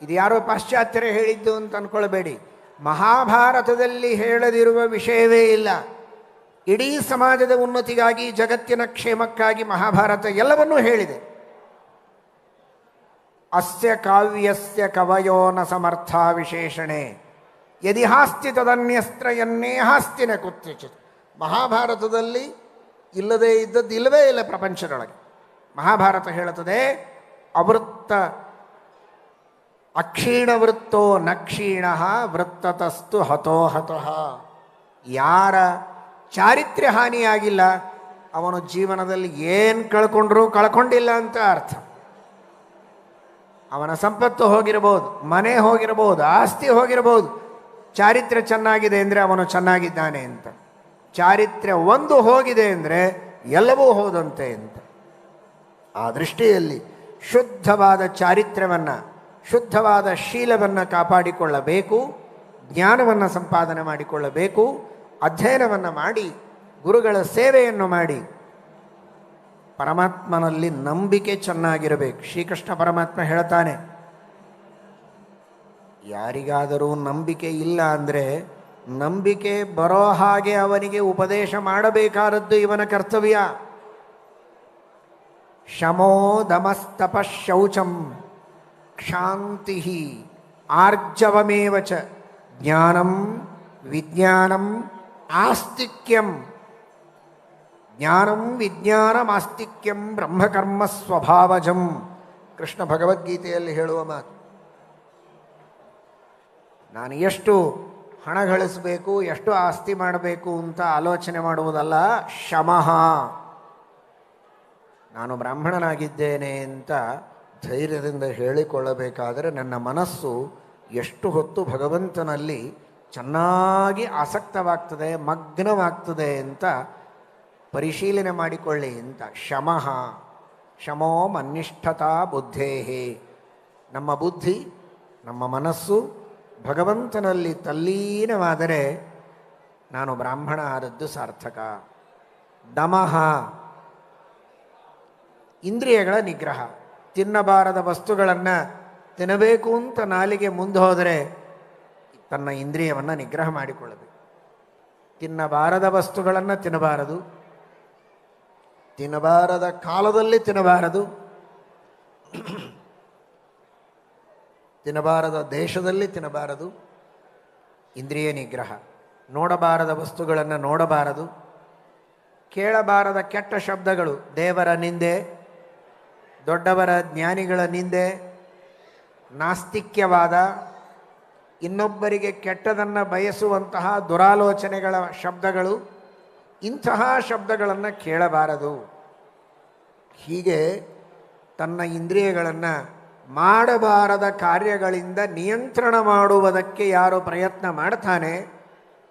ಇದು ಯಾರೋ ಪಾಶ್ಚಾತ್ಯರೇ ಹೇಳಿದ್ದು ಅಂತ ಅಂದ್ಕೊಳ್ಬೇಡಿ. ಮಹಾಭಾರತದಲ್ಲಿ ಹೇಳದಿರುವ ವಿಷಯವೇ ಇಲ್ಲ. ಇಡೀ ಸಮಾಜದ ಉನ್ನತಿಗಾಗಿ, ಜಗತ್ತಿನ ಕ್ಷೇಮಕ್ಕಾಗಿ ಮಹಾಭಾರತ ಎಲ್ಲವನ್ನೂ ಹೇಳಿದೆ. ಅಸ್ಯ ಕಾವ್ಯಸ್ಯ ಕವಯೋ ನ ಸಮರ್ಥ ವಿಶೇಷಣೆ ಯದಿ ಹಾಸ್ತಿ ತದನ್ಯಸ್ತ್ರ ಯನ್ನೇ ಹಾಸ್ತಿನ ಕುತ್ಯಚಿತ್. ಮಹಾಭಾರತದಲ್ಲಿ ಇಲ್ಲದೇ ಇದ್ದದ್ದು ಇಲ್ಲವೇ ಇಲ್ಲ ಪ್ರಪಂಚದೊಳಗೆ. ಮಹಾಭಾರತ ಹೇಳುತ್ತದೆ, ಅವೃತ್ತ ಅಕ್ಷೀಣ ವೃತ್ತೋ ನ ಕ್ಷೀಣ ವೃತ್ತತಸ್ತು ಹತೋ ಹತಃ. ಯಾರ ಚಾರಿತ್ರ್ಯ ಹಾನಿಯಾಗಿಲ್ಲ ಅವನು ಜೀವನದಲ್ಲಿ ಏನು ಕಳ್ಕೊಂಡ್ರೂ ಕಳ್ಕೊಂಡಿಲ್ಲ ಅಂತ ಅರ್ಥ. ಅವನ ಸಂಪತ್ತು ಹೋಗಿರಬಹುದು, ಮನೆ ಹೋಗಿರಬಹುದು, ಆಸ್ತಿ ಹೋಗಿರಬಹುದು, ಚಾರಿತ್ರ್ಯ ಚೆನ್ನಾಗಿದೆ ಅಂದರೆ ಅವನು ಚೆನ್ನಾಗಿದ್ದಾನೆ ಅಂತ. ಚಾರಿತ್ರ್ಯ ಒಂದು ಹೋಗಿದೆ ಅಂದರೆ ಎಲ್ಲವೂ ಹೋದಂತೆ ಅಂತ. ಆ ದೃಷ್ಟಿಯಲ್ಲಿ ಶುದ್ಧವಾದ ಚಾರಿತ್ರ್ಯವನ್ನು, ಶುದ್ಧವಾದ ಶೀಲವನ್ನು ಕಾಪಾಡಿಕೊಳ್ಳಬೇಕು, ಜ್ಞಾನವನ್ನು ಸಂಪಾದನೆ ಮಾಡಿಕೊಳ್ಳಬೇಕು, ಅಧ್ಯಯನವನ್ನು ಮಾಡಿ, ಗುರುಗಳ ಸೇವೆಯನ್ನು ಮಾಡಿ, ಪರಮಾತ್ಮನಲ್ಲಿ ನಂಬಿಕೆ ಚೆನ್ನಾಗಿರಬೇಕು. ಶ್ರೀಕೃಷ್ಣ ಪರಮಾತ್ಮ ಹೇಳ್ತಾನೆ, ಯಾರಿಗಾದರೂ ನಂಬಿಕೆ ಇಲ್ಲ ಅಂದರೆ ನಂಬಿಕೆ ಬರೋ ಹಾಗೆ ಅವನಿಗೆ ಉಪದೇಶ ಮಾಡಬೇಕಾದದ್ದು ಇವನ ಕರ್ತವ್ಯ. ಶಮೋ ದಮಸ್ತಪ ಶೌಚಂ ಕ್ಷಾಂತಿ ಆರ್ಜವಮೇವ ಚ ಜ್ಞಾನಂ ವಿಜ್ಞಾನಂ ಆಸ್ತಿಕ್ಯಂ. ಜ್ಞಾನಂ ವಿಜ್ಞಾನಮಾಸ್ತಿಕ್ಯಂ ಬ್ರಹ್ಮಕರ್ಮ ಸ್ವಭಾವಜಂ. ಕೃಷ್ಣ ಭಗವದ್ಗೀತೆಯಲ್ಲಿ ಹೇಳುವ ಮಾತು. ನಾನು ಎಷ್ಟು ಹಣ ಗಳಿಸಬೇಕು, ಎಷ್ಟು ಆಸ್ತಿ ಮಾಡಬೇಕು ಅಂತ ಆಲೋಚನೆ ಮಾಡುವುದಲ್ಲ. ಶಮಃ, ನಾನು ಬ್ರಾಹ್ಮಣನಾಗಿದ್ದೇನೆ ಅಂತ ಧೈರ್ಯದಿಂದ ಹೇಳಿಕೊಳ್ಳಬೇಕಾದರೆ ನನ್ನ ಮನಸ್ಸು ಎಷ್ಟು ಹೊತ್ತು ಭಗವಂತನಲ್ಲಿ ಚೆನ್ನಾಗಿ ಆಸಕ್ತವಾಗ್ತದೆ, ಮಗ್ನವಾಗ್ತದೆ ಅಂತ ಪರಿಶೀಲನೆ ಮಾಡಿಕೊಳ್ಳಿ ಅಂತ. ಶಮಃ ಶಮೋ ಮನ್ನಿಷ್ಠತಾ ಬುದ್ಧೇಹೇ. ನಮ್ಮ ಬುದ್ಧಿ, ನಮ್ಮ ಮನಸ್ಸು ಭಗವಂತನಲ್ಲಿ ತಲ್ಲೀನವಾದರೆ ನಾನು ಬ್ರಾಹ್ಮಣ ಆದದ್ದು ಸಾರ್ಥಕ. ದಮಃ, ಇಂದ್ರಿಯಗಳ ನಿಗ್ರಹ. ತಿನ್ನಬಾರದ ವಸ್ತುಗಳನ್ನು ತಿನ್ನಬೇಕು ಅಂತ ನಾಲಿಗೆ ಮುಂದೆ ಹೋದರೆ ತನ್ನ ಇಂದ್ರಿಯವನ್ನು ನಿಗ್ರಹ ಮಾಡಿಕೊಳ್ಳಬೇಕು. ತಿನ್ನಬಾರದ ವಸ್ತುಗಳನ್ನು ತಿನ್ನಬಾರದು, ತಿನ್ನಬಾರದ ಕಾಲದಲ್ಲಿ ತಿನ್ನಬಾರದು, ತಿನ್ನಬಾರದ ದೇಶದಲ್ಲಿ ತಿನ್ನಬಾರದು. ಇಂದ್ರಿಯ ನಿಗ್ರಹ. ನೋಡಬಾರದ ವಸ್ತುಗಳನ್ನು ನೋಡಬಾರದು, ಕೇಳಬಾರದ ಕೆಟ್ಟ ಶಬ್ದಗಳು, ದೇವರ ನಿಂದೆ, ದೊಡ್ಡವರ ಜ್ಞಾನಿಗಳ ನಿಂದೆ, ನಾಸ್ತಿಕ್ಯವಾದ, ಇನ್ನೊಬ್ಬರಿಗೆ ಕೆಟ್ಟದನ್ನು ಬಯಸುವಂತಹ ದುರಾಲೋಚನೆಗಳ ಶಬ್ದಗಳು, ಇಂತಹ ಶಬ್ದಗಳನ್ನು ಕೇಳಬಾರದು. ಹೀಗೆ ತನ್ನ ಇಂದ್ರಿಯಗಳನ್ನು ಮಾಡಬಾರದ ಕಾರ್ಯಗಳಿಂದ ನಿಯಂತ್ರಣ ಮಾಡುವುದಕ್ಕೆ ಯಾರು ಪ್ರಯತ್ನ ಮಾಡ್ತಾನೆ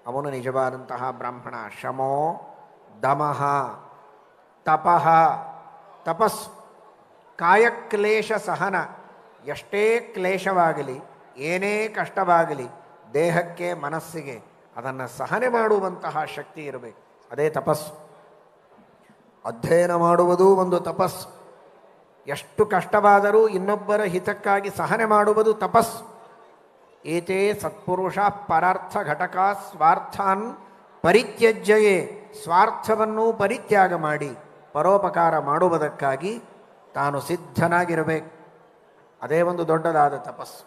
ಅವನು ನಿಜವಾದಂತಹ ಬ್ರಾಹ್ಮಣ. ಶಮೋ ದಮಃ ತಪಃ. ತಪಸ್ಸು, ಕಾಯಕ್ಲೇಶ ಸಹನ. ಎಷ್ಟೇ ಕ್ಲೇಶವಾಗಲಿ ಏನೇ ಕಷ್ಟವಾಗಲಿ ದೇಹಕ್ಕೆ ಮನಸ್ಸಿಗೆ ಅದನ್ನು ಸಹನೆ ಮಾಡುವಂತಹ ಶಕ್ತಿ ಇರಬೇಕು. ಅದೇ ತಪಸ್ಸು. ಅಧ್ಯಯನ ಮಾಡುವುದೂ ಒಂದು ತಪಸ್ಸು. ಎಷ್ಟು ಕಷ್ಟವಾದರೂ ಇನ್ನೊಬ್ಬರ ಹಿತಕ್ಕಾಗಿ ಸಹನೆ ಮಾಡುವುದು ತಪಸ್ಸು. ಏತೇ ಸತ್ಪುರುಷ ಪರಾರ್ಥ ಘಟಕ ಸ್ವಾರ್ಥಾನ್ ಪರಿತ್ಯಜ್ಯಯೇ, ಸ್ವಾರ್ಥವನ್ನು ಪರಿತ್ಯಾಗ ಮಾಡಿ ಪರೋಪಕಾರ ಮಾಡುವುದಕ್ಕಾಗಿ ತಾನು ಸಿದ್ಧನಾಗಿರಬೇಕು. ಅದೇ ಒಂದು ದೊಡ್ಡದಾದ ತಪಸ್ಸು.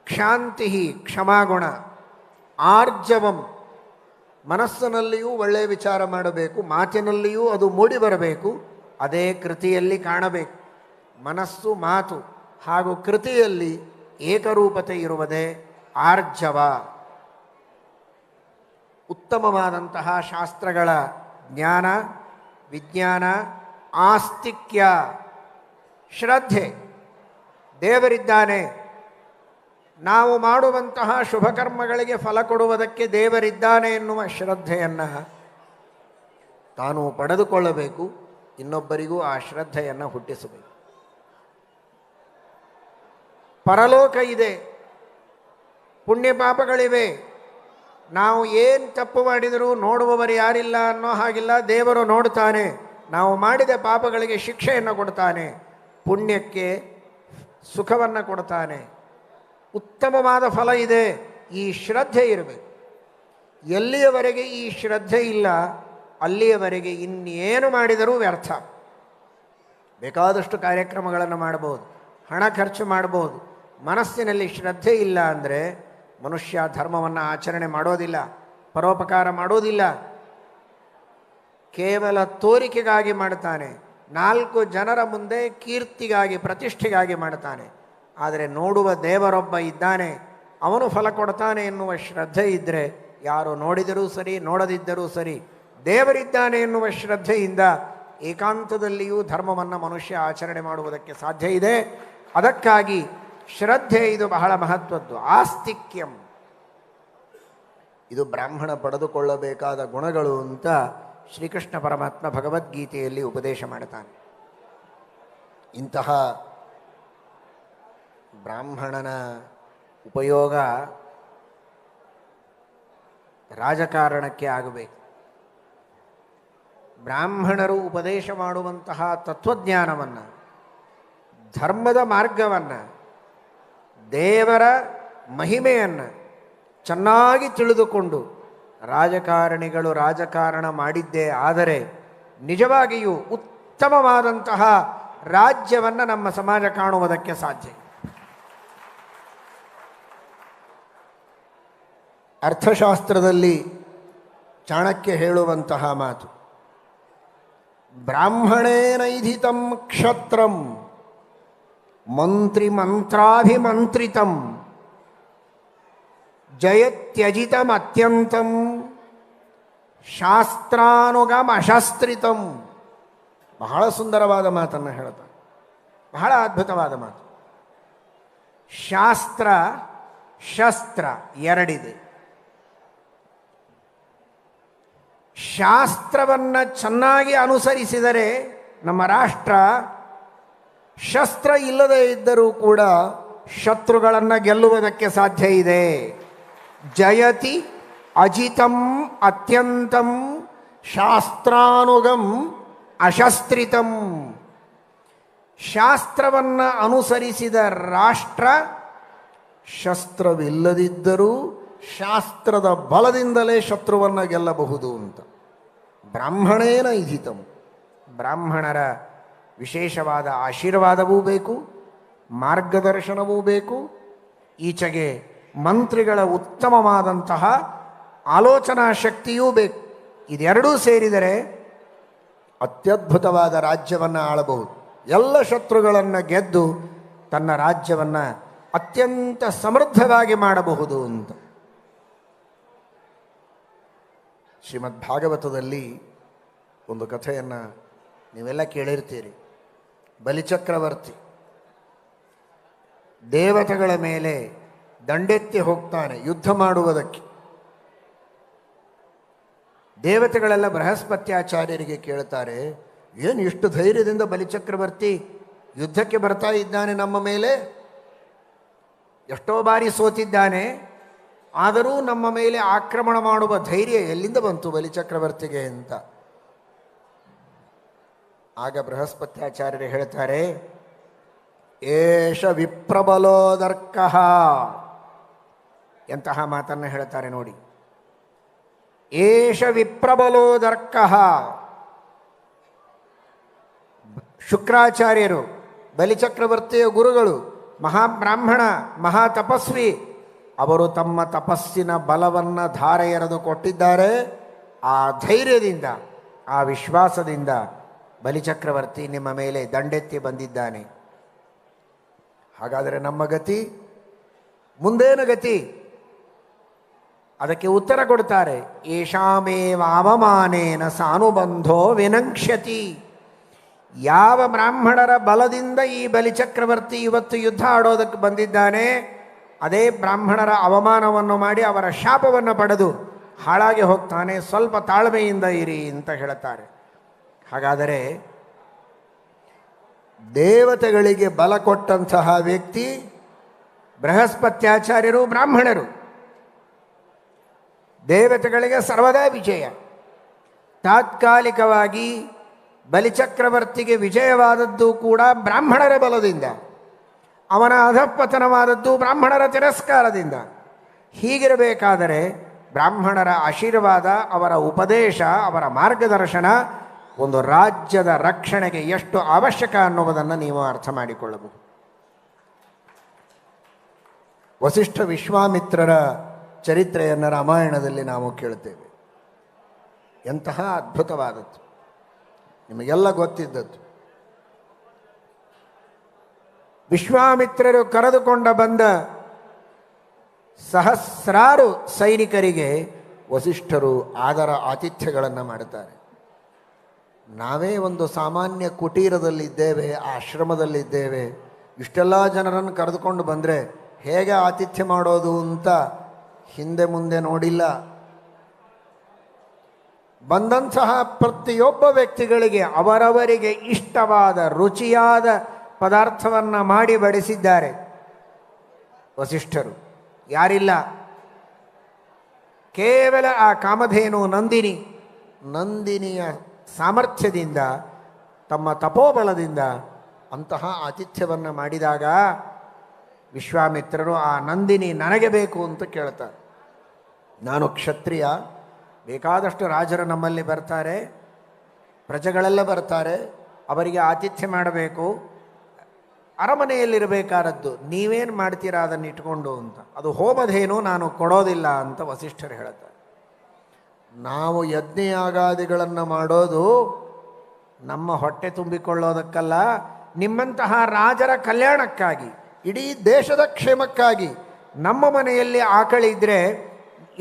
ಕ್ಷಾಂತಿ ಕ್ಷಮಾಗುಣ, ಆರ್ಜವಂ, ಮನಸ್ಸಿನಲ್ಲಿಯೂ ಒಳ್ಳೆಯ ವಿಚಾರ ಮಾಡಬೇಕು, ಮಾತಿನಲ್ಲಿಯೂ ಅದು ಮೂಡಿ ಬರಬೇಕು, ಅದೇ ಕೃತಿಯಲ್ಲಿ ಕಾಣಬೇಕು. ಮನಸ್ಸು ಮಾತು ಹಾಗೂ ಕೃತಿಯಲ್ಲಿ ಏಕರೂಪತೆ ಇರುವುದೇ ಆರ್ಜವ. ಉತ್ತಮವಾದಂತಹ ಶಾಸ್ತ್ರಗಳ ಜ್ಞಾನ, ವಿಜ್ಞಾನ, ಆಸ್ತಿಕ್ಯ, ಶ್ರದ್ಧೆ. ದೇವರಿದ್ದಾನೆ, ನಾವು ಮಾಡುವಂತಹ ಶುಭಕರ್ಮಗಳಿಗೆ ಫಲ ಕೊಡುವುದಕ್ಕೆ ದೇವರಿದ್ದಾನೆ ಎನ್ನುವ ಶ್ರದ್ಧೆಯನ್ನು ತಾನು ಪಡೆದುಕೊಳ್ಳಬೇಕು, ಇನ್ನೊಬ್ಬರಿಗೂ ಆ ಶ್ರದ್ಧೆಯನ್ನು ಹುಟ್ಟಿಸಬೇಕು. ಪರಲೋಕ ಇದೆ, ಪುಣ್ಯ ಪಾಪಗಳಿವೆ. ನಾವು ಏನು ತಪ್ಪು ಮಾಡಿದರೂ ನೋಡುವವರು ಯಾರಿಲ್ಲ ಅನ್ನೋ ಹಾಗಿಲ್ಲ, ದೇವರು ನೋಡ್ತಾನೆ. ನಾವು ಮಾಡಿದ ಪಾಪಗಳಿಗೆ ಶಿಕ್ಷೆಯನ್ನು ಕೊಡ್ತಾನೆ, ಪುಣ್ಯಕ್ಕೆ ಸುಖವನ್ನು ಕೊಡ್ತಾನೆ, ಉತ್ತಮವಾದ ಫಲ ಇದೆ. ಈ ಶ್ರದ್ಧೆ ಇರಬೇಕು. ಎಲ್ಲಿಯವರೆಗೆ ಈ ಶ್ರದ್ಧೆ ಇಲ್ಲ ಅಲ್ಲಿಯವರೆಗೆ ಇನ್ನೇನು ಮಾಡಿದರೂ ವ್ಯರ್ಥ. ಬೇಕಾದಷ್ಟು ಕಾರ್ಯಕ್ರಮಗಳನ್ನು ಮಾಡಬಹುದು, ಹಣ ಖರ್ಚು ಮಾಡಬಹುದು. ಮನಸ್ಸಿನಲ್ಲಿ ಶ್ರದ್ಧೆ ಇಲ್ಲ ಅಂದರೆ ಮನುಷ್ಯ ಧರ್ಮವನ್ನು ಆಚರಣೆ ಮಾಡೋದಿಲ್ಲ, ಪರೋಪಕಾರ ಮಾಡೋದಿಲ್ಲ. ಕೇವಲ ತೋರಿಕೆಗಾಗಿ ಮಾಡ್ತಾನೆ, 4 ಜನರ ಮುಂದೆ ಕೀರ್ತಿಗಾಗಿ ಪ್ರತಿಷ್ಠೆಗಾಗಿ ಮಾಡ್ತಾನೆ. ಆದರೆ ನೋಡುವ ದೇವರೊಬ್ಬ ಇದ್ದಾನೆ, ಅವನು ಫಲ ಕೊಡ್ತಾನೆ ಎನ್ನುವ ಶ್ರದ್ಧೆ ಇದ್ದರೆ ಯಾರು ನೋಡಿದರೂ ಸರಿ ನೋಡದಿದ್ದರೂ ಸರಿ, ದೇವರಿದ್ದಾನೆ ಎನ್ನುವ ಶ್ರದ್ಧೆಯಿಂದ ಏಕಾಂತದಲ್ಲಿಯೂ ಧರ್ಮವನ್ನು ಮನುಷ್ಯ ಆಚರಣೆ ಮಾಡುವುದಕ್ಕೆ ಸಾಧ್ಯ ಇದೆ. ಅದಕ್ಕಾಗಿ ಶ್ರದ್ಧೆ ಇದು ಬಹಳ ಮಹತ್ವದ್ದು. ಆಸ್ತಿಕ್ಯಂ, ಇದು ಬ್ರಾಹ್ಮಣ ಪಡೆದುಕೊಳ್ಳಬೇಕಾದ ಗುಣಗಳು ಅಂತ ಶ್ರೀಕೃಷ್ಣ ಪರಮಾತ್ಮ ಭಗವದ್ಗೀತೆಯಲ್ಲಿ ಉಪದೇಶ ಮಾಡ್ತಾನೆ. ಇಂತಹ ಬ್ರಾಹ್ಮಣನ ಉಪಯೋಗ ರಾಜಕಾರಣಕ್ಕೆ ಆಗಬೇಕು. ಬ್ರಾಹ್ಮಣರು ಉಪದೇಶ ಮಾಡುವಂತಹ ತತ್ವಜ್ಞಾನವನ್ನು, ಧರ್ಮದ ಮಾರ್ಗವನ್ನು, ದೇವರ ಮಹಿಮೆಯನ್ನು ಚೆನ್ನಾಗಿ ತಿಳಿದುಕೊಂಡು ರಾಜಕಾರಣಿಗಳು ರಾಜಕಾರಣ ಮಾಡಿದ್ದೇ ಆದರೆ ನಿಜವಾಗಿಯೂ ಉತ್ತಮವಾದಂತಹ ರಾಜ್ಯವನ್ನು ನಮ್ಮ ಸಮಾಜ ಕಾಣುವುದಕ್ಕೆ ಸಾಧ್ಯ. ಅರ್ಥಶಾಸ್ತ್ರದಲ್ಲಿ ಚಾಣಕ್ಯ ಹೇಳುವಂತಹ ಮಾತು, ಬ್ರಾಹ್ಮಣೇನೈಧಿತಂ ಕ್ಷತ್ರಂ ಮಂತ್ರಿ ಮಂತ್ರಾಭಿಮಂತ್ರಿತಂ ಜಯತ್ಯಜಿತಂ ಅತ್ಯಂತಂ ಶಾಸ್ತ್ರಾನುಗಮಶಾಸ್ತ್ರಿತಂ. ಬಹಳ ಸುಂದರವಾದ ಮಾತನ್ನು ಹೇಳ್ತಾರೆ, ಬಹಳ ಅದ್ಭುತವಾದ ಮಾತು. ಶಾಸ್ತ್ರ ಶಸ್ತ್ರ ಎರಡಿದೆ. ಶಾಸ್ತ್ರವನ್ನು ಚೆನ್ನಾಗಿ ಅನುಸರಿಸಿದರೆ ನಮ್ಮ ರಾಷ್ಟ್ರ ಶಸ್ತ್ರ ಇಲ್ಲದೇ ಇದ್ದರೂ ಕೂಡ ಶತ್ರುಗಳನ್ನು ಗೆಲ್ಲುವುದಕ್ಕೆ ಸಾಧ್ಯ ಇದೆ. ಜಯತಿ ಅಜಿತಂ ಅತ್ಯಂತಂ ಶಾಸ್ತ್ರಾನುಗಂ ಅಶಸ್ತ್ರಿತಂ. ಶಾಸ್ತ್ರವನ್ನು ಅನುಸರಿಸಿದ ರಾಷ್ಟ್ರ ಶಸ್ತ್ರವಿಲ್ಲದಿದ್ದರೂ ಶಾಸ್ತ್ರದ ಬಲದಿಂದಲೇ ಶತ್ರುವನ್ನು ಗೆಲ್ಲಬಹುದು ಅಂತ. ಬ್ರಾಹ್ಮಣೇನ ಇಧಿತಂ, ಬ್ರಾಹ್ಮಣರ ವಿಶೇಷವಾದ ಆಶೀರ್ವಾದವೂ ಬೇಕು, ಮಾರ್ಗದರ್ಶನವೂ ಬೇಕು, ಈಚೆಗೆ ಮಂತ್ರಿಗಳ ಉತ್ತಮವಾದಂತಹ ಆಲೋಚನಾ ಶಕ್ತಿಯೂ ಬೇಕು. ಇದೆರಡೂ ಸೇರಿದರೆ ಅತ್ಯದ್ಭುತವಾದ ರಾಜ್ಯವನ್ನು ಆಳಬಹುದು. ಎಲ್ಲ ಶತ್ರುಗಳನ್ನು ಗೆದ್ದು ತನ್ನ ರಾಜ್ಯವನ್ನು ಅತ್ಯಂತ ಸಮೃದ್ಧವಾಗಿ ಮಾಡಬಹುದು ಅಂತ. ಶ್ರೀಮದ್ ಭಾಗವತದಲ್ಲಿ ಒಂದು ಕಥೆಯನ್ನು ನೀವೆಲ್ಲ ಕೇಳಿರ್ತೀರಿ. ಬಲಿಚಕ್ರವರ್ತಿ ದೇವತೆಗಳ ಮೇಲೆ ದಂಡೆತ್ತಿ ಹೋಗ್ತಾನೆ ಯುದ್ಧ ಮಾಡುವುದಕ್ಕೆ. ದೇವತೆಗಳೆಲ್ಲ ಬೃಹಸ್ಪತ್ಯಾಚಾರ್ಯರಿಗೆ ಕೇಳ್ತಾರೆ, ಏನು ಇಷ್ಟು ಧೈರ್ಯದಿಂದ ಬಲಿಚಕ್ರವರ್ತಿ ಯುದ್ಧಕ್ಕೆ ಬರ್ತಾ ಇದ್ದಾನೆ ನಮ್ಮ ಮೇಲೆ, ಎಷ್ಟೋ ಬಾರಿ ಸೋತಿದ್ದಾನೆ, ಆದರೂ ನಮ್ಮ ಮೇಲೆ ಆಕ್ರಮಣ ಮಾಡುವ ಧೈರ್ಯ ಎಲ್ಲಿಂದ ಬಂತು ಬಲಿಚಕ್ರವರ್ತಿಗೆ ಅಂತ. ಆಗ ಬೃಹಸ್ಪತ್ಯಾಚಾರ್ಯರು ಹೇಳ್ತಾರೆ, ಏಷ ವಿಪ್ರಬಲೋದರ್ಕಃ. ಎಂತಹ ಮಾತನ್ನು ಹೇಳ್ತಾರೆ ನೋಡಿ. ಏಷ ವಿಪ್ರಬಲೋದರ್ಕಃ. ಶುಕ್ರಾಚಾರ್ಯರು ಬಲಿಚಕ್ರವರ್ತಿಯ ಗುರುಗಳು, ಮಹಾಬ್ರಾಹ್ಮಣ, ಮಹಾತಪಸ್ವಿ. ಅವರು ತಮ್ಮ ತಪಸ್ಸಿನ ಬಲವನ್ನು ಧಾರೆ ಎರೆದು ಕೊಟ್ಟಿದ್ದಾರೆ. ಆ ಧೈರ್ಯದಿಂದ, ಆ ವಿಶ್ವಾಸದಿಂದ ಬಲಿಚಕ್ರವರ್ತಿ ನಿಮ್ಮ ಮೇಲೆ ದಂಡೆತ್ತಿ ಬಂದಿದ್ದಾನೆ. ಹಾಗಾದರೆ ನಮ್ಮ ಗತಿ ಮುಂದೇನು ಗತಿ? ಅದಕ್ಕೆ ಉತ್ತರ ಕೊಡ್ತಾರೆ, ಏಷಾಮೇವ ಅವಮಾನೇನ ಸಾನುಬಂಧೋ ವಿನಂಕ್ಷ್ಯತಿ. ಯಾವ ಬ್ರಾಹ್ಮಣರ ಬಲದಿಂದ ಈ ಬಲಿಚಕ್ರವರ್ತಿ ಇವತ್ತು ಯುದ್ಧ ಆಡೋದಕ್ಕೆ ಬಂದಿದ್ದಾನೆ, ಅದೇ ಬ್ರಾಹ್ಮಣರ ಅವಮಾನವನ್ನು ಮಾಡಿ ಅವರ ಶಾಪವನ್ನು ಪಡೆದು ಹಾಳಾಗಿ ಹೋಗ್ತಾನೆ. ಸ್ವಲ್ಪ ತಾಳ್ಮೆಯಿಂದ ಇರಿ ಅಂತ ಹೇಳುತ್ತಾರೆ. ಹಾಗಾದರೆ ದೇವತೆಗಳಿಗೆ ಬಲ ಕೊಟ್ಟಂತಹ ವ್ಯಕ್ತಿ ಬೃಹಸ್ಪತ್ಯಾಚಾರ್ಯರು, ಬ್ರಾಹ್ಮಣರು. ದೇವತೆಗಳಿಗೆ ಸರ್ವದಾ ವಿಜಯ. ತಾತ್ಕಾಲಿಕವಾಗಿ ಬಲಿಚಕ್ರವರ್ತಿಗೆ ವಿಜಯವಾದದ್ದು ಕೂಡ ಬ್ರಾಹ್ಮಣರ ಬಲದಿಂದ, ಅವನ ಅಧಃಪತನವಾದದ್ದು ಬ್ರಾಹ್ಮಣರ ತಿರಸ್ಕಾರದಿಂದ. ಹೀಗಿರಬೇಕಾದರೆ ಬ್ರಾಹ್ಮಣರ ಆಶೀರ್ವಾದ, ಅವರ ಉಪದೇಶ, ಅವರ ಮಾರ್ಗದರ್ಶನ ಒಂದು ರಾಜ್ಯದ ರಕ್ಷಣೆಗೆ ಎಷ್ಟು ಅವಶ್ಯಕ ಅನ್ನುವುದನ್ನು ನೀವು ಅರ್ಥ ಮಾಡಿಕೊಳ್ಳಬಹುದು. ವಸಿಷ್ಠ ವಿಶ್ವಾಮಿತ್ರರ ಚರಿತ್ರೆಯನ್ನು ರಾಮಾಯಣದಲ್ಲಿ ನಾವು ಕೇಳುತ್ತೇವೆ. ಎಂತಹ ಅದ್ಭುತವಾದದ್ದು, ನಿಮಗೆಲ್ಲ ಗೊತ್ತಿದ್ದದ್ದು. ವಿಶ್ವಾಮಿತ್ರರು ಕರೆದುಕೊಂಡ ಬಂದ ಸಹಸ್ರಾರು ಸೈನಿಕರಿಗೆ ವಸಿಷ್ಠರು ಆದರ ಆತಿಥ್ಯಗಳನ್ನು ಮಾಡುತ್ತಾರೆ. ನಾವೇ ಒಂದು ಸಾಮಾನ್ಯ ಕುಟೀರದಲ್ಲಿದ್ದೇವೆ, ಆಶ್ರಮದಲ್ಲಿದ್ದೇವೆ, ಇಷ್ಟೆಲ್ಲ ಜನರನ್ನು ಕರೆದುಕೊಂಡು ಬಂದರೆ ಹೇಗೆ ಆತಿಥ್ಯ ಮಾಡೋದು ಅಂತ ಹಿಂದೆ ಮುಂದೆ ನೋಡಿಲ್ಲ. ಬಂದಂತಹ ಪ್ರತಿಯೊಬ್ಬ ವ್ಯಕ್ತಿಗಳಿಗೆ ಅವರವರಿಗೆ ಇಷ್ಟವಾದ ರುಚಿಯಾದ ಪದಾರ್ಥವನ್ನು ಮಾಡಿ ಬಡಿಸಿದ್ದಾರೆ ವಸಿಷ್ಠರು. ಯಾರಿಲ್ಲ, ಕೇವಲ ಆ ಕಾಮಧೇನು ನಂದಿನಿಯ ಸಾಮರ್ಥ್ಯದಿಂದ, ತಮ್ಮ ತಪೋಬಲದಿಂದ ಅಂತಹ ಆತಿಥ್ಯವನ್ನು ಮಾಡಿದಾಗ ವಿಶ್ವಾಮಿತ್ರರು ಆ ನಂದಿನಿ ನನಗೆ ಬೇಕು ಅಂತ ಕೇಳ್ತಾರೆ. ನಾನು ಕ್ಷತ್ರಿಯ, ಬೇಕಾದಷ್ಟು ರಾಜರು ನಮ್ಮಲ್ಲಿ ಬರ್ತಾರೆ, ಪ್ರಜೆಗಳೆಲ್ಲ ಬರ್ತಾರೆ, ಅವರಿಗೆ ಆತಿಥ್ಯ ಮಾಡಬೇಕು, ಅರಮನೆಯಲ್ಲಿರಬೇಕಾದದ್ದು, ನೀವೇನು ಮಾಡ್ತೀರಾ ಅದನ್ನು ಇಟ್ಕೊಂಡು ಅಂತ. ಅದು ಹೋಮಧೇನು, ನಾನು ಕೊಡೋದಿಲ್ಲ ಅಂತ ವಸಿಷ್ಠರು ಹೇಳ್ತಾರೆ. ನಾವು ಯಜ್ಞಯಾಗಾದಿಗಳನ್ನು ಮಾಡೋದು ನಮ್ಮ ಹೊಟ್ಟೆ ತುಂಬಿಕೊಳ್ಳೋದಕ್ಕಲ್ಲ, ನಿಮ್ಮಂತಹ ರಾಜರ ಕಲ್ಯಾಣಕ್ಕಾಗಿ, ಇಡೀ ದೇಶದ ಕ್ಷೇಮಕ್ಕಾಗಿ. ನಮ್ಮ ಮನೆಯಲ್ಲಿ ಆಕಳಿದ್ರೆ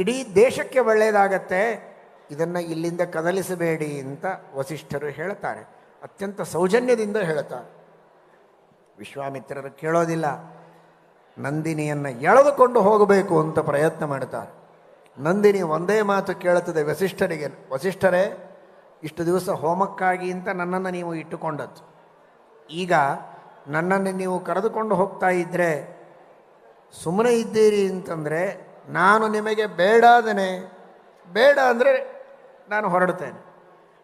ಇಡೀ ದೇಶಕ್ಕೆ ಒಳ್ಳೆಯದಾಗತ್ತೆ, ಇದನ್ನು ಇಲ್ಲಿಂದ ಕದಲಿಸಬೇಡಿ ಅಂತ ವಸಿಷ್ಠರು ಹೇಳ್ತಾರೆ. ಅತ್ಯಂತ ಸೌಜನ್ಯದಿಂದ ಹೇಳ್ತಾರೆ. ವಿಶ್ವಾಮಿತ್ರರು ಕೇಳೋದಿಲ್ಲ, ನಂದಿನಿಯನ್ನು ಎಳೆದುಕೊಂಡು ಹೋಗಬೇಕು ಅಂತ ಪ್ರಯತ್ನ ಮಾಡ್ತಾರೆ. ನಂದಿನಿ ಒಂದೇ ಮಾತು ಕೇಳುತ್ತದೆ ವಸಿಷ್ಠರಿಗೆ, ವಸಿಷ್ಠರೇ, ಇಷ್ಟು ದಿವಸ ಹೋಮಕ್ಕಾಗಿ ಅಂತ ನನ್ನನ್ನು ನೀವು ಇಟ್ಟುಕೊಂಡದ್ದು, ಈಗ ನನ್ನನ್ನು ನೀವು ಕರೆದುಕೊಂಡು ಹೋಗ್ತಾ ಇದ್ದರೆ ಸುಮ್ಮನೆ ಇದ್ದೀರಿ ಅಂತಂದರೆ ನಾನು ನಿಮಗೆ ಬೇಡ ಅಂದರೆ ನಾನು ಹೊರಡ್ತೇನೆ.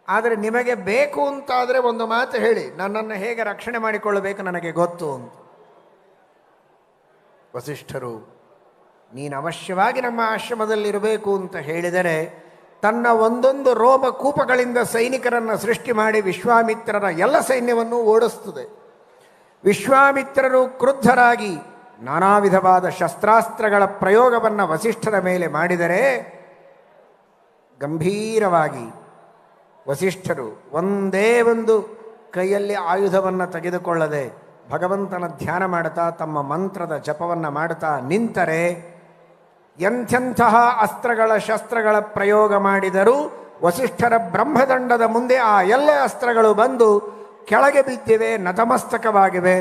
ಆದರೆ ನಿಮಗೆ ಬೇಕು ಅಂತಾದರೆ ಒಂದು ಮಾತು ಹೇಳಿ, ನನ್ನನ್ನು ಹೇಗೆ ರಕ್ಷಣೆ ಮಾಡಿಕೊಳ್ಳಬೇಕು ನನಗೆ ಗೊತ್ತು ಅಂತ. ವಸಿಷ್ಠರು, ನೀನು ಅವಶ್ಯವಾಗಿ ನಮ್ಮ ಆಶ್ರಮದಲ್ಲಿರಬೇಕು ಅಂತ ಹೇಳಿದರೆ ತನ್ನ ಒಂದೊಂದು ರೋಮ ಕೂಪಗಳಿಂದ ಸೈನಿಕರನ್ನು ಸೃಷ್ಟಿ ಮಾಡಿ ವಿಶ್ವಾಮಿತ್ರರ ಎಲ್ಲ ಸೈನ್ಯವನ್ನು ಓಡಿಸ್ತದೆ. ವಿಶ್ವಾಮಿತ್ರರು ಕ್ರುದ್ಧರಾಗಿ ನಾನಾ ವಿಧವಾದ ಶಸ್ತ್ರಾಸ್ತ್ರಗಳ ಪ್ರಯೋಗವನ್ನು ವಸಿಷ್ಠರ ಮೇಲೆ ಮಾಡಿದರೆ ಗಂಭೀರವಾಗಿ ವಸಿಷ್ಠರು ಒಂದೇ ಒಂದು ಕೈಯಲ್ಲಿ ಆಯುಧವನ್ನು ತೆಗೆದುಕೊಳ್ಳದೆ ಭಗವಂತನ ಧ್ಯಾನ ಮಾಡುತ್ತಾ ತಮ್ಮ ಮಂತ್ರದ ಜಪವನ್ನು ಮಾಡುತ್ತಾ ನಿಂತರೆ ಎಂಥೆಂತಹ ಅಸ್ತ್ರಗಳ ಶಸ್ತ್ರಗಳ ಪ್ರಯೋಗ ಮಾಡಿದರೂ ವಸಿಷ್ಠರ ಬ್ರಹ್ಮದಂಡದ ಮುಂದೆ ಆ ಎಲ್ಲ ಅಸ್ತ್ರಗಳು ಬಂದು ಕೆಳಗೆ ಬಿದ್ದಿವೆ, ನತಮಸ್ತಕವಾಗಿವೆ.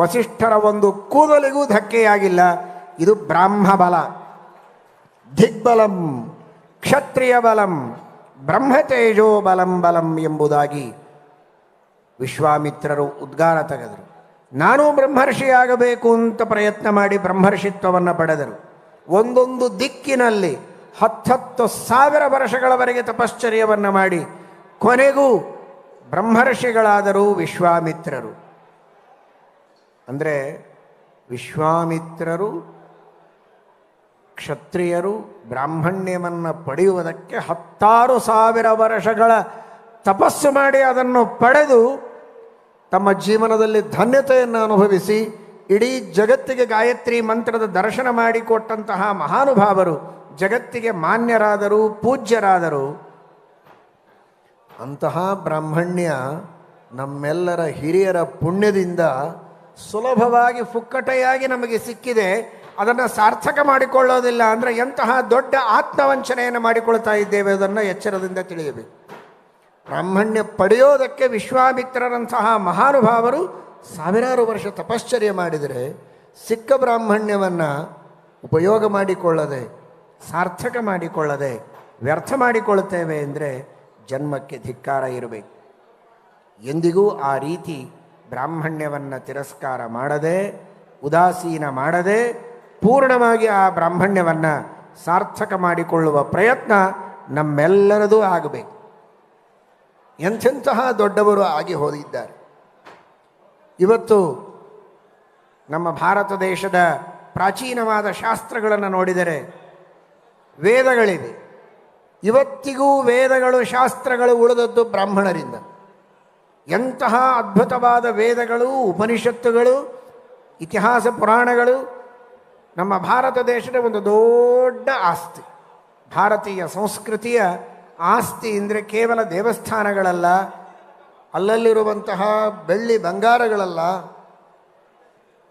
ವಸಿಷ್ಠರ ಒಂದು ಕೂದಲಿಗೂ ಧಕ್ಕೆಯಾಗಿಲ್ಲ. ಇದು ಬ್ರಾಹ್ಮ ಬಲ, ದಿಗ್ಬಲಂ ಕ್ಷತ್ರಿಯ ಬಲಂ ಬ್ರಹ್ಮತೇಜೋ ಬಲಂ ಎಂಬುದಾಗಿ ವಿಶ್ವಾಮಿತ್ರರು ಉದ್ಗಾರ ತೆಗೆದರು. ನಾನೂ ಬ್ರಹ್ಮರ್ಷಿಯಾಗಬೇಕು ಅಂತ ಪ್ರಯತ್ನ ಮಾಡಿ ಬ್ರಹ್ಮರ್ಷಿತ್ವವನ್ನು ಪಡೆದರು. ಒಂದೊಂದು ದಿಕ್ಕಿನಲ್ಲಿ 10,000 ವರ್ಷಗಳವರೆಗೆ ತಪಶ್ಚರ್ಯವನ್ನು ಮಾಡಿ ಕೊನೆಗೂ ಬ್ರಹ್ಮರ್ಷಿಗಳಾದರೂ ವಿಶ್ವಾಮಿತ್ರರು. ಅಂದರೆ ವಿಶ್ವಾಮಿತ್ರರು ಕ್ಷತ್ರಿಯರು ಬ್ರಾಹ್ಮಣ್ಯವನ್ನು ಪಡೆಯುವುದಕ್ಕೆ 10,000 ವರ್ಷಗಳ ತಪಸ್ಸು ಮಾಡಿ ಅದನ್ನು ಪಡೆದು ತಮ್ಮ ಜೀವನದಲ್ಲಿ ಧನ್ಯತೆಯನ್ನು ಅನುಭವಿಸಿ ಇಡೀ ಜಗತ್ತಿಗೆ ಗಾಯತ್ರಿ ಮಂತ್ರದ ದರ್ಶನ ಮಾಡಿಕೊಟ್ಟಂತಹ ಮಹಾನುಭಾವರು, ಜಗತ್ತಿಗೆ ಮಾನ್ಯರಾದರು, ಪೂಜ್ಯರಾದರು. ಅಂತಹ ಬ್ರಾಹ್ಮಣ್ಯ ನಮ್ಮೆಲ್ಲರ ಹಿರಿಯರ ಪುಣ್ಯದಿಂದ ಸುಲಭವಾಗಿ ಫುಕ್ಕಟೆಯಾಗಿ ನಮಗೆ ಸಿಕ್ಕಿದೆ. ಅದನ್ನು ಸಾರ್ಥಕ ಮಾಡಿಕೊಳ್ಳೋದಿಲ್ಲ ಅಂದರೆ ಎಂತಹ ದೊಡ್ಡ ಆತ್ಮವಂಚನೆಯನ್ನು ಮಾಡಿಕೊಳ್ತಾ ಇದ್ದೇವೆ, ಅದನ್ನು ಎಚ್ಚರದಿಂದ ತಿಳಿಯಬೇಕು. ಬ್ರಾಹ್ಮಣ್ಯ ಪಡೆಯೋದಕ್ಕೆ ವಿಶ್ವಾಮಿತ್ರರಂತಹ ಮಹಾನುಭಾವರು 1000 ವರ್ಷ ತಪಶ್ಚರ್ಯ ಮಾಡಿದರೆ ಸಿಕ್ಕ ಬ್ರಾಹ್ಮಣ್ಯವನ್ನು ಉಪಯೋಗ ಮಾಡಿಕೊಳ್ಳದೆ, ಸಾರ್ಥಕ ಮಾಡಿಕೊಳ್ಳದೆ ವ್ಯರ್ಥ ಮಾಡಿಕೊಳ್ಳುತ್ತೇವೆ ಅಂದರೆ ಜನ್ಮಕ್ಕೆ ಧಿಕ್ಕಾರ ಇರಬೇಕು. ಎಂದಿಗೂ ಆ ರೀತಿ ಬ್ರಾಹ್ಮಣ್ಯವನ್ನು ತಿರಸ್ಕಾರ ಮಾಡದೆ, ಉದಾಸೀನ ಮಾಡದೆ ಪೂರ್ಣವಾಗಿ ಆ ಬ್ರಾಹ್ಮಣ್ಯವನ್ನು ಸಾರ್ಥಕ ಮಾಡಿಕೊಳ್ಳುವ ಪ್ರಯತ್ನ ನಮ್ಮೆಲ್ಲರದೂ ಆಗಬೇಕು. ಎಂಥೆಂತಹ ದೊಡ್ಡವರು ಆಗಿ ಹೋಗಿದ್ದಾರೆ. ಇವತ್ತು ನಮ್ಮ ಭಾರತ ದೇಶದ ಪ್ರಾಚೀನವಾದ ಶಾಸ್ತ್ರಗಳನ್ನು ನೋಡಿದರೆ ವೇದಗಳಿವೆ. ಇವತ್ತಿಗೂ ವೇದಗಳು, ಶಾಸ್ತ್ರಗಳು ಉಳಿದದ್ದು ಬ್ರಾಹ್ಮಣರಿಂದ. ಎಂತಹ ಅದ್ಭುತವಾದ ವೇದಗಳು, ಉಪನಿಷತ್ತುಗಳು, ಇತಿಹಾಸ ಪುರಾಣಗಳು ನಮ್ಮ ಭಾರತ ದೇಶದ ಒಂದು ದೊಡ್ಡ ಆಸ್ತಿ. ಭಾರತೀಯ ಸಂಸ್ಕೃತಿಯ ಆಸ್ತಿ ಅಂದರೆ ಕೇವಲ ದೇವಸ್ಥಾನಗಳಲ್ಲ, ಅಲ್ಲಲ್ಲಿರುವಂತಹ ಬೆಳ್ಳಿ ಬಂಗಾರಗಳಲ್ಲ,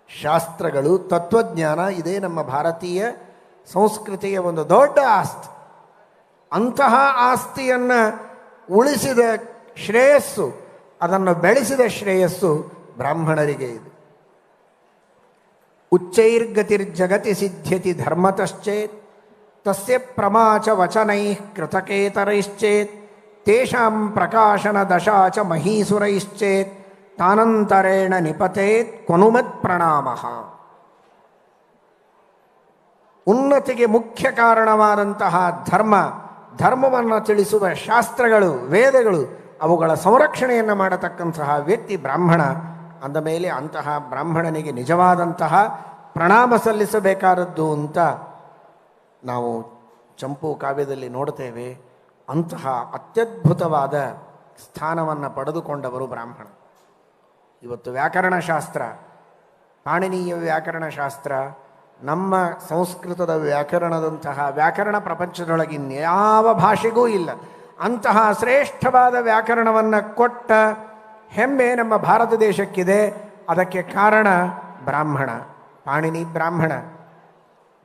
ಶಾಸ್ತ್ರಗಳು, ತತ್ವಜ್ಞಾನ. ಇದೇ ನಮ್ಮ ಭಾರತೀಯ ಸಂಸ್ಕೃತಿಯ ಒಂದು ದೊಡ್ಡ ಆಸ್ತಿ. ಅಂತಹ ಆಸ್ತಿಯನ್ನು ಉಳಿಸಿದ ಶ್ರೇಯಸ್ಸು, ಅದನ್ನು ಬೆಳೆಸಿದ ಶ್ರೇಯಸ್ಸು ಬ್ರಾಹ್ಮಣರಿಗೆ ಇದೆ. ಉಚ್ಚೈರ್ಗತಿರ್ಜಗತಿ ಸಿದ್ಧ್ಯತಿ ಧರ್ಮತಶ್ಚೇತ್ ತಸ್ಯ ಪ್ರಮಾಚ ವಚನೈಃ ಕೃತಕೇತರೈಶ್ಚೇತ್ ತೇಷಾಂ ಪ್ರಕಾಶನ ದಶಾಚ ಮಹೀಸುರೈಶ್ಚೇತ್ ತಾನಂತರೇಣ ನಿಪತೇತ್ ಕೊನುಮತ್ ಪ್ರಣಾಮಃ. ಉನ್ನತಿಗೆ ಮುಖ್ಯ ಕಾರಣವಾದಂತಹ ಧರ್ಮವನ್ನು ತಿಳಿಸುವ ಶಾಸ್ತ್ರಗಳು, ವೇದಗಳು, ಅವುಗಳ ಸಂರಕ್ಷಣೆಯನ್ನು ಮಾಡತಕ್ಕಂತಹ ವ್ಯಕ್ತಿ ಬ್ರಾಹ್ಮಣ. ಅಂದ ಮೇಲೆ ಅಂತಹ ಬ್ರಾಹ್ಮಣನಿಗೆ ನಿಜವಾದಂತಹ ಪ್ರಣಾಮ ಸಲ್ಲಿಸಬೇಕಾದದ್ದು ಅಂತ ನಾವು ಚಂಪು ಕಾವ್ಯದಲ್ಲಿ ನೋಡ್ತೇವೆ. ಅಂತಹ ಅತ್ಯದ್ಭುತವಾದ ಸ್ಥಾನವನ್ನು ಪಡೆದುಕೊಂಡವರು ಬ್ರಾಹ್ಮಣ. ಇವತ್ತು ವ್ಯಾಕರಣಶಾಸ್ತ್ರ, ಪಾಣಿನೀಯ ವ್ಯಾಕರಣಶಾಸ್ತ್ರ ನಮ್ಮ ಸಂಸ್ಕೃತದ ವ್ಯಾಕರಣದಂತಹ ವ್ಯಾಕರಣ ಪ್ರಪಂಚದೊಳಗಿನ್ಯಾವ ಭಾಷೆಗೂ ಇಲ್ಲ. ಅಂತಹ ಶ್ರೇಷ್ಠವಾದ ವ್ಯಾಕರಣವನ್ನು ಕೊಟ್ಟ ಹೆಮ್ಮೆ ನಮ್ಮ ಭಾರತ ದೇಶಕ್ಕಿದೆ. ಅದಕ್ಕೆ ಕಾರಣ ಬ್ರಾಹ್ಮಣ. ಪಾಣಿನಿ ಬ್ರಾಹ್ಮಣ,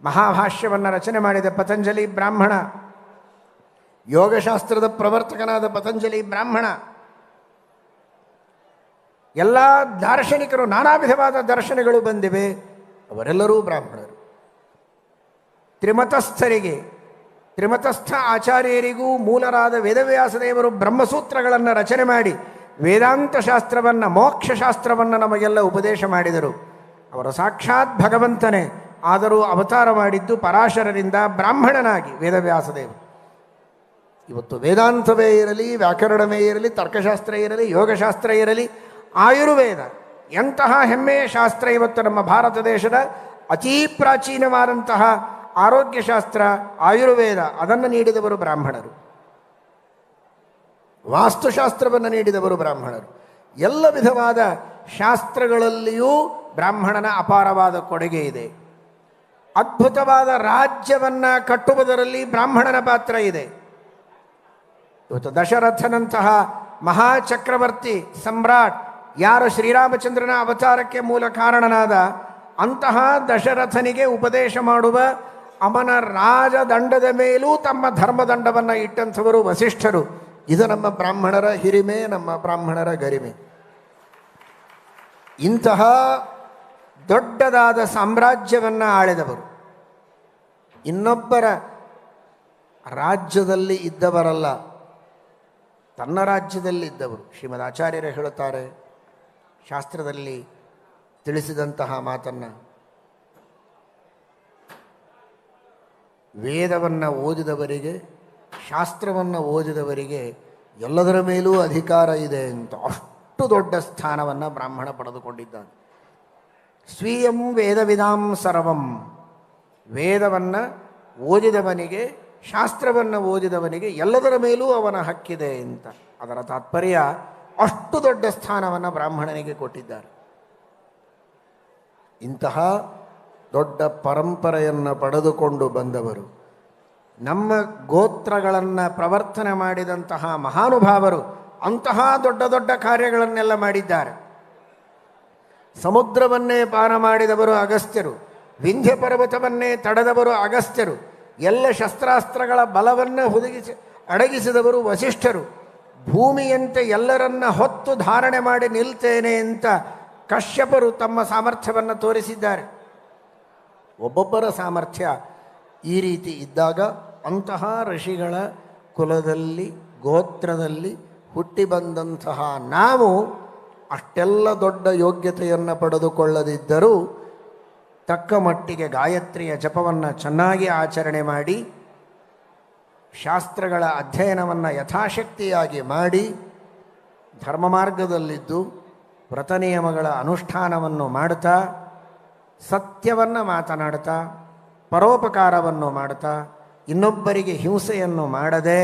ಮಹಾಭಾಷ್ಯವನ್ನು ರಚನೆ ಮಾಡಿದ ಪತಂಜಲಿ ಬ್ರಾಹ್ಮಣ, ಯೋಗಶಾಸ್ತ್ರದ ಪ್ರವರ್ತಕನಾದ ಪತಂಜಲಿ ಬ್ರಾಹ್ಮಣ. ಎಲ್ಲ ದಾರ್ಶನಿಕರು, ನಾನಾ ವಿಧವಾದ ದರ್ಶನಗಳು ಬಂದಿವೆ, ಅವರೆಲ್ಲರೂ ಬ್ರಾಹ್ಮಣರು. ತ್ರಿಮತಸ್ಥ ಆಚಾರ್ಯರಿಗೂ ಮೂಲರಾದ ವೇದವ್ಯಾಸದೇವರು ಬ್ರಹ್ಮಸೂತ್ರಗಳನ್ನು ರಚನೆ ಮಾಡಿ ವೇದಾಂತ ಶಾಸ್ತ್ರವನ್ನು, ಮೋಕ್ಷಶಾಸ್ತ್ರವನ್ನು ನಮಗೆಲ್ಲ ಉಪದೇಶ ಮಾಡಿದರು. ಅವರು ಸಾಕ್ಷಾತ್ ಭಗವಂತನೇ, ಆದರೂ ಅವತಾರ ಮಾಡಿದ್ದು ಪರಾಶರರಿಂದ ಬ್ರಾಹ್ಮಣನಾಗಿ ವೇದವ್ಯಾಸದೇವರು. ಇವತ್ತು ವೇದಾಂತವೇ ಇರಲಿ, ವ್ಯಾಕರಣವೇ ಇರಲಿ, ತರ್ಕಶಾಸ್ತ್ರ ಇರಲಿ, ಯೋಗಶಾಸ್ತ್ರ ಇರಲಿ, ಆಯುರ್ವೇದ, ಎಂತಹ ಹೆಮ್ಮೆಯ ಶಾಸ್ತ್ರ ಇವತ್ತು ನಮ್ಮ ಭಾರತ ದೇಶದ ಅತೀ ಪ್ರಾಚೀನವಾದಂತಹ ಆರೋಗ್ಯಶಾಸ್ತ್ರ ಆಯುರ್ವೇದ, ಅದನ್ನು ನೀಡಿದವರು ಬ್ರಾಹ್ಮಣರು. ವಾಸ್ತುಶಾಸ್ತ್ರವನ್ನು ನೀಡಿದವರು ಬ್ರಾಹ್ಮಣರು. ಎಲ್ಲ ವಿಧವಾದ ಶಾಸ್ತ್ರಗಳಲ್ಲಿಯೂ ಬ್ರಾಹ್ಮಣನ ಅಪಾರವಾದ ಕೊಡುಗೆ ಇದೆ. ಅದ್ಭುತವಾದ ರಾಜ್ಯವನ್ನು ಕಟ್ಟುವುದರಲ್ಲಿ ಬ್ರಾಹ್ಮಣನ ಪಾತ್ರ ಇದೆ. ಇವತ್ತು ದಶರಥನಂತಹ ಮಹಾಚಕ್ರವರ್ತಿ ಸಮ್ರಾಟ್, ಯಾರು ಶ್ರೀರಾಮಚಂದ್ರನ ಅವತಾರಕ್ಕೆ ಮೂಲ ಕಾರಣನಾದ ಅಂತಹ ದಶರಥನಿಗೆ ಉಪದೇಶ ಮಾಡುವ ಅವನ ರಾಜದಂಡದ ಮೇಲೂ ತಮ್ಮ ಧರ್ಮದಂಡವನ್ನು ಇಟ್ಟಂಥವರು ವಸಿಷ್ಠರು. ಇದು ನಮ್ಮ ಬ್ರಾಹ್ಮಣರ ಹಿರಿಮೆ, ನಮ್ಮ ಬ್ರಾಹ್ಮಣರ ಗರಿಮೆ. ಇಂತಹ ದೊಡ್ಡದಾದ ಸಾಮ್ರಾಜ್ಯವನ್ನು ಆಳಿದವರು, ಇನ್ನೊಬ್ಬರ ರಾಜ್ಯದಲ್ಲಿ ಇದ್ದವರಲ್ಲ, ತನ್ನ ರಾಜ್ಯದಲ್ಲಿ ಇದ್ದವರು. ಶ್ರೀಮದ್ ಆಚಾರ್ಯರು ಹೇಳುತ್ತಾರೆ, ಶಾಸ್ತ್ರದಲ್ಲಿ ತಿಳಿಸಿದಂತಹ ಮಾತನ್ನು, ವೇದವನ್ನು ಓದಿದವರಿಗೆ, ಶಾಸ್ತ್ರವನ್ನು ಓದಿದವರಿಗೆ ಎಲ್ಲದರ ಮೇಲೂ ಅಧಿಕಾರ ಇದೆ ಅಂತ ಅಷ್ಟು ದೊಡ್ಡ ಸ್ಥಾನವನ್ನು ಬ್ರಾಹ್ಮಣ ಪಡೆದುಕೊಂಡಿದ್ದಾನೆ. ಸ್ವೀಯಂ ವೇದವಿದಾಂ ಸರ್ವಂ, ವೇದವನ್ನು ಓದಿದವನಿಗೆ, ಶಾಸ್ತ್ರವನ್ನು ಓದಿದವನಿಗೆ ಎಲ್ಲದರ ಮೇಲೂ ಅವನ ಹಕ್ಕಿದೆ ಅಂತ. ಅದರ ತಾತ್ಪರ್ಯ ಅಷ್ಟು ದೊಡ್ಡ ಸ್ಥಾನವನ್ನು ಬ್ರಾಹ್ಮಣನಿಗೆ ಕೊಟ್ಟಿದ್ದಾರೆ. ಇಂತಹ ದೊಡ್ಡ ಪರಂಪರೆಯನ್ನು ಪಡೆದುಕೊಂಡು ಬಂದವರು, ನಮ್ಮ ಗೋತ್ರಗಳನ್ನು ಪ್ರವರ್ತನೆ ಮಾಡಿದಂತಹ ಮಹಾನುಭಾವರು ಅಂತಹ ದೊಡ್ಡ ದೊಡ್ಡ ಕಾರ್ಯಗಳನ್ನೆಲ್ಲ ಮಾಡಿದ್ದಾರೆ. ಸಮುದ್ರವನ್ನೇ ಪಾನ ಮಾಡಿದವರು ಅಗಸ್ತ್ಯರು, ವಿಂಧ್ಯ ಪರ್ವತವನ್ನೇ ತಡೆದವರು ಅಗಸ್ತ್ಯರು, ಎಲ್ಲ ಶಸ್ತ್ರಾಸ್ತ್ರಗಳ ಬಲವನ್ನು ಅಡಗಿಸಿದವರು ವಸಿಷ್ಠರು, ಭೂಮಿಯಂತೆ ಎಲ್ಲರನ್ನ ಹೊತ್ತು ಧಾರಣೆ ಮಾಡಿ ನಿಲ್ತೇನೆ ಅಂತ ಕಶ್ಯಪರು ತಮ್ಮ ಸಾಮರ್ಥ್ಯವನ್ನು ತೋರಿಸಿದ್ದಾರೆ. ಒಬ್ಬೊಬ್ಬರ ಸಾಮರ್ಥ್ಯ ಈ ರೀತಿ ಇದ್ದಾಗ ಅಂತಹ ಋಷಿಗಳ ಕುಲದಲ್ಲಿ, ಗೋತ್ರದಲ್ಲಿ ಹುಟ್ಟಿ ಬಂದಂತಹ ನಾವು ಅಷ್ಟೆಲ್ಲ ದೊಡ್ಡ ಯೋಗ್ಯತೆಯನ್ನು ಪಡೆದುಕೊಳ್ಳದಿದ್ದರೂ ತಕ್ಕ ಮಟ್ಟಿಗೆ ಗಾಯತ್ರಿಯ ಜಪವನ್ನು ಚೆನ್ನಾಗಿ ಆಚರಣೆ ಮಾಡಿ, ಶಾಸ್ತ್ರಗಳ ಅಧ್ಯಯನವನ್ನು ಯಥಾಶಕ್ತಿಯಾಗಿ ಮಾಡಿ, ಧರ್ಮ ಮಾರ್ಗದಲ್ಲಿದ್ದು ವ್ರತ ನಿಯಮಗಳ ಅನುಷ್ಠಾನವನ್ನು ಮಾಡುತ್ತಾ, ಸತ್ಯವನ್ನು ಮಾತನಾಡ್ತಾ, ಪರೋಪಕಾರವನ್ನು ಮಾಡುತ್ತಾ, ಇನ್ನೊಬ್ಬರಿಗೆ ಹಿಂಸೆಯನ್ನು ಮಾಡದೆ,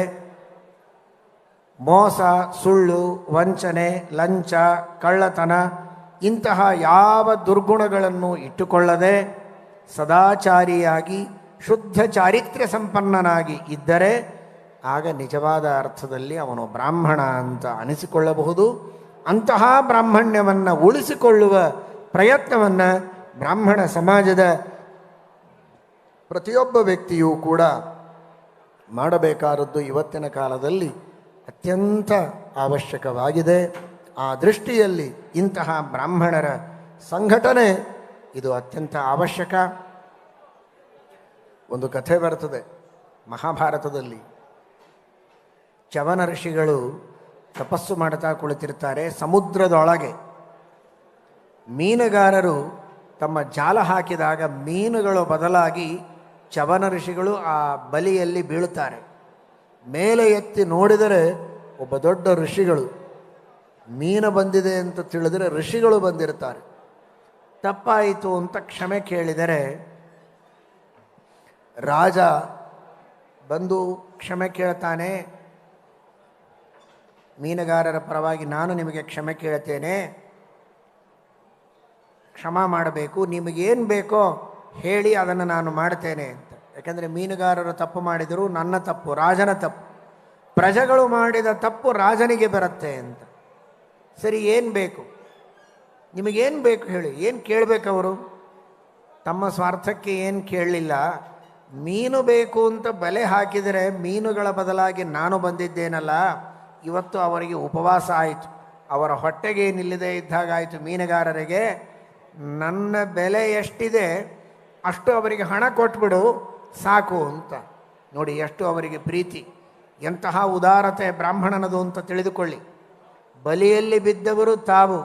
ಮೋಸ, ಸುಳ್ಳು, ವಂಚನೆ, ಲಂಚ, ಕಳ್ಳತನ ಇಂತಹ ಯಾವ ದುರ್ಗುಣಗಳನ್ನು ಇಟ್ಟುಕೊಳ್ಳದೆ ಸದಾಚಾರಿಯಾಗಿ ಶುದ್ಧ ಚಾರಿತ್ರ್ಯ ಸಂಪನ್ನನಾಗಿ ಇದ್ದರೆ ಆಗ ನಿಜವಾದ ಅರ್ಥದಲ್ಲಿ ಅವನು ಬ್ರಾಹ್ಮಣ ಅಂತ ಅನಿಸಿಕೊಳ್ಳಬಹುದು. ಅಂತಹ ಬ್ರಾಹ್ಮಣ್ಯವನ್ನು ಉಳಿಸಿಕೊಳ್ಳುವ ಪ್ರಯತ್ನವನ್ನು ಬ್ರಾಹ್ಮಣ ಸಮಾಜದ ಪ್ರತಿಯೊಬ್ಬ ವ್ಯಕ್ತಿಯೂ ಕೂಡ ಮಾಡಬೇಕಾದದ್ದು ಇವತ್ತಿನ ಕಾಲದಲ್ಲಿ ಅತ್ಯಂತ ಅವಶ್ಯಕವಾಗಿದೆ. ಆ ದೃಷ್ಟಿಯಲ್ಲಿ ಇಂತಹ ಬ್ರಾಹ್ಮಣರ ಸಂಘಟನೆ ಇದು ಅತ್ಯಂತ ಅವಶ್ಯಕ. ಒಂದು ಕಥೆ ಬರ್ತದೆ ಮಹಾಭಾರತದಲ್ಲಿ. ಚವನ ಋಷಿಗಳು ತಪಸ್ಸು ಮಾಡ್ತಾ ಕುಳಿತಿರ್ತಾರೆ ಸಮುದ್ರದೊಳಗೆ. ಮೀನುಗಾರರು ತಮ್ಮ ಜಾಲ ಹಾಕಿದಾಗ ಮೀನುಗಳು ಬದಲಾಗಿ ಚವನ ಋಷಿಗಳು ಆ ಬಲಿಯಲ್ಲಿ ಬೀಳುತ್ತಾರೆ. ಮೇಲೆ ಎತ್ತಿ ನೋಡಿದರೆ ಒಬ್ಬ ದೊಡ್ಡ ಋಷಿಗಳು, ಮೀನು ಬಂದಿದೆ ಅಂತ ತಿಳಿದರೆ ಋಷಿಗಳು ಬಂದಿರ್ತಾರೆ. ತಪ್ಪಾಯಿತು ಅಂತ ಕ್ಷಮೆ ಕೇಳಿದರೆ ರಾಜ ಬಂದು ಕ್ಷಮೆ ಕೇಳ್ತಾನೆ. ಮೀನುಗಾರರ ಪರವಾಗಿ ನಾನು ನಿಮಗೆ ಕ್ಷಮೆ ಕೇಳ್ತೇನೆ, ಕ್ಷಮಾ ಮಾಡಬೇಕು, ನಿಮಗೇನು ಬೇಕೋ ಹೇಳಿ ಅದನ್ನು ನಾನು ಮಾಡ್ತೇನೆ ಅಂತ. ಯಾಕಂದರೆ ಮೀನುಗಾರರು ತಪ್ಪು ಮಾಡಿದರೂ ನನ್ನ ತಪ್ಪು, ರಾಜನ ತಪ್ಪು, ಪ್ರಜೆಗಳು ಮಾಡಿದ ತಪ್ಪು ರಾಜನಿಗೆ ಬರುತ್ತೆ ಅಂತ. ಸರಿ, ಏನು ಬೇಕು, ನಿಮಗೇನು ಬೇಕು ಹೇಳಿ. ಏನು ಕೇಳಬೇಕು? ಅವರು ತಮ್ಮ ಸ್ವಾರ್ಥಕ್ಕೆ ಏನು ಕೇಳಲಿಲ್ಲ. ಮೀನು ಬೇಕು ಅಂತ ಬಲೆ ಹಾಕಿದರೆ ಮೀನುಗಳ ಬದಲಾಗಿ ನಾನು ಬಂದಿದ್ದೇನಲ್ಲ, ಇವತ್ತು ಅವರಿಗೆ ಉಪವಾಸ ಆಯಿತು, ಅವರ ಹೊಟ್ಟೆಗೆ ನಿಲ್ಲದೆ ಇದ್ದಾಗಾಯಿತು. ಮೀನುಗಾರರಿಗೆ ನನ್ನ ಬೆಲೆ ಎಷ್ಟಿದೆ ಅಷ್ಟು ಅವರಿಗೆ ಹಣ ಕೊಟ್ಬಿಡು ಸಾಕು ಅಂತ. ನೋಡಿ ಎಷ್ಟು ಅವರಿಗೆ ಪ್ರೀತಿ, ಎಂತಹ ಉದಾರತೆ ಬ್ರಾಹ್ಮಣನದು ಅಂತ ತಿಳಿದುಕೊಳ್ಳಿ. ಬಲಿಯಲ್ಲಿ ಬಿದ್ದವರು ತಾವು,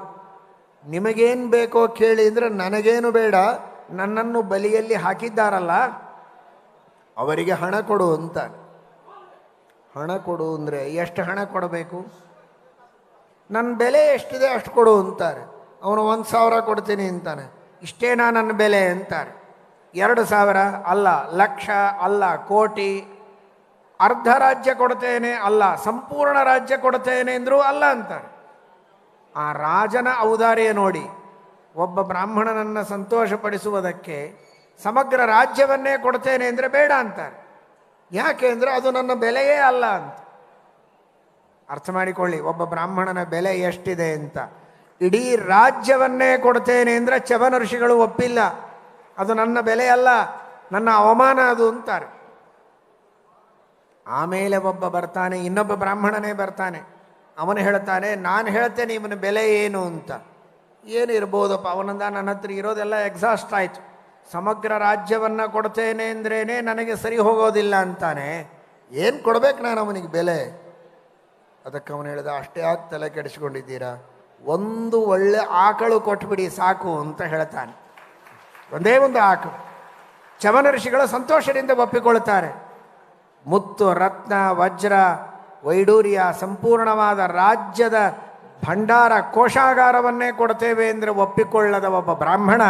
ನಿಮಗೇನು ಬೇಕೋ ಕೇಳಿ ಅಂದರೆ ನನಗೇನು ಬೇಡ, ನನ್ನನ್ನು ಬಲಿಯಲ್ಲಿ ಹಾಕಿದ್ದಾರಲ್ಲ ಅವರಿಗೆ ಹಣ ಕೊಡು ಅಂತ. ಹಣ ಕೊಡು ಅಂದರೆ ಎಷ್ಟು ಹಣ ಕೊಡಬೇಕು? ನನ್ನ ಬೆಲೆ ಎಷ್ಟಿದೆ ಅಷ್ಟು ಕೊಡು ಅಂತಾರೆ. ಅವನು 1,000 ಕೊಡ್ತೀನಿ ಅಂತಾನೆ. ಇಷ್ಟೇನಾ ನನ್ನ ಬೆಲೆ ಅಂತಾರೆ. 2,000 ಅಲ್ಲ, ಲಕ್ಷ ಅಲ್ಲ, ಕೋಟಿ, ಅರ್ಧ ರಾಜ್ಯ ಕೊಡ್ತೇನೆ ಅಲ್ಲ, ಸಂಪೂರ್ಣ ರಾಜ್ಯ ಕೊಡ್ತೇನೆ ಅಂದರೂ ಅಲ್ಲ ಅಂತಾರೆ. ಆ ರಾಜನ ಔದಾರ್ಯ ನೋಡಿ. ಒಬ್ಬ ಬ್ರಾಹ್ಮಣನನ್ನು ಸಂತೋಷಪಡಿಸುವುದಕ್ಕೆ ಸಮಗ್ರ ರಾಜ್ಯವನ್ನೇ ಕೊಡ್ತೇನೆ ಅಂದರೆ ಬೇಡ ಅಂತಾರೆ. ಯಾಕೆ ಅಂದರೆ ಅದು ನನ್ನ ಬೆಲೆಯೇ ಅಲ್ಲ ಅಂತ. ಅರ್ಥ ಮಾಡಿಕೊಳ್ಳಿ ಒಬ್ಬ ಬ್ರಾಹ್ಮಣನ ಬೆಲೆ ಎಷ್ಟಿದೆ ಅಂತ. ಇಡೀ ರಾಜ್ಯವನ್ನೇ ಕೊಡ್ತೇನೆ ಅಂದರೆ ಚವನ ಋಷಿಗಳು ಒಪ್ಪಿಲ್ಲ, ಅದು ನನ್ನ ಬೆಲೆ ಅಲ್ಲ, ನನ್ನ ಅವಮಾನ ಅದು ಅಂತಾರೆ. ಆಮೇಲೆ ಒಬ್ಬ ಬರ್ತಾನೆ, ಇನ್ನೊಬ್ಬ ಬ್ರಾಹ್ಮಣನೇ ಬರ್ತಾನೆ. ಅವನು ಹೇಳ್ತಾನೆ, ನಾನು ಹೇಳ್ತೇನೆ ಇವನ ಬೆಲೆ ಏನು ಅಂತ. ಏನು ಇರ್ಬೋದಪ್ಪ, ಅವನಂದ ನನ್ನ ಹತ್ರ ಇರೋದೆಲ್ಲ ಎಕ್ಸಾಸ್ಟ್ ಆಯಿತು, ಸಮಗ್ರ ರಾಜ್ಯವನ್ನು ಕೊಡ್ತೇನೆ ಅಂದ್ರೇ ನನಗೆ ಸರಿ ಹೋಗೋದಿಲ್ಲ ಅಂತಾನೆ. ಏನು ಕೊಡ್ಬೇಕು ನಾನು ಅವನಿಗೆ ಬೆಲೆ? ಅದಕ್ಕೆ ಅವನು ಹೇಳಿದ, ಅಷ್ಟೇ ಯಾಕೆ ತಲೆ ಕೆಡಿಸ್ಕೊಂಡಿದ್ದೀರಾ, ಒಂದು ಒಳ್ಳೆ ಆಕಳು ಕೊಟ್ಬಿಡಿ ಸಾಕು ಅಂತ ಹೇಳ್ತಾನೆ. ಒಂದೇ ಒಂದು ಆಕಳು. ಚವನ ಋಷಿಗಳು ಸಂತೋಷದಿಂದ ಒಪ್ಪಿಕೊಳ್ತಾರೆ. ಮುತ್ತು, ರತ್ನ, ವಜ್ರ, ವೈಡೂರ್ಯ, ಸಂಪೂರ್ಣವಾದ ರಾಜ್ಯದ ಭಂಡಾರ ಕೋಶಾಗಾರವನ್ನೇ ಕೊಡ್ತೇವೆ ಅಂದರೆ ಒಪ್ಪಿಕೊಳ್ಳದ ಒಬ್ಬ ಬ್ರಾಹ್ಮಣ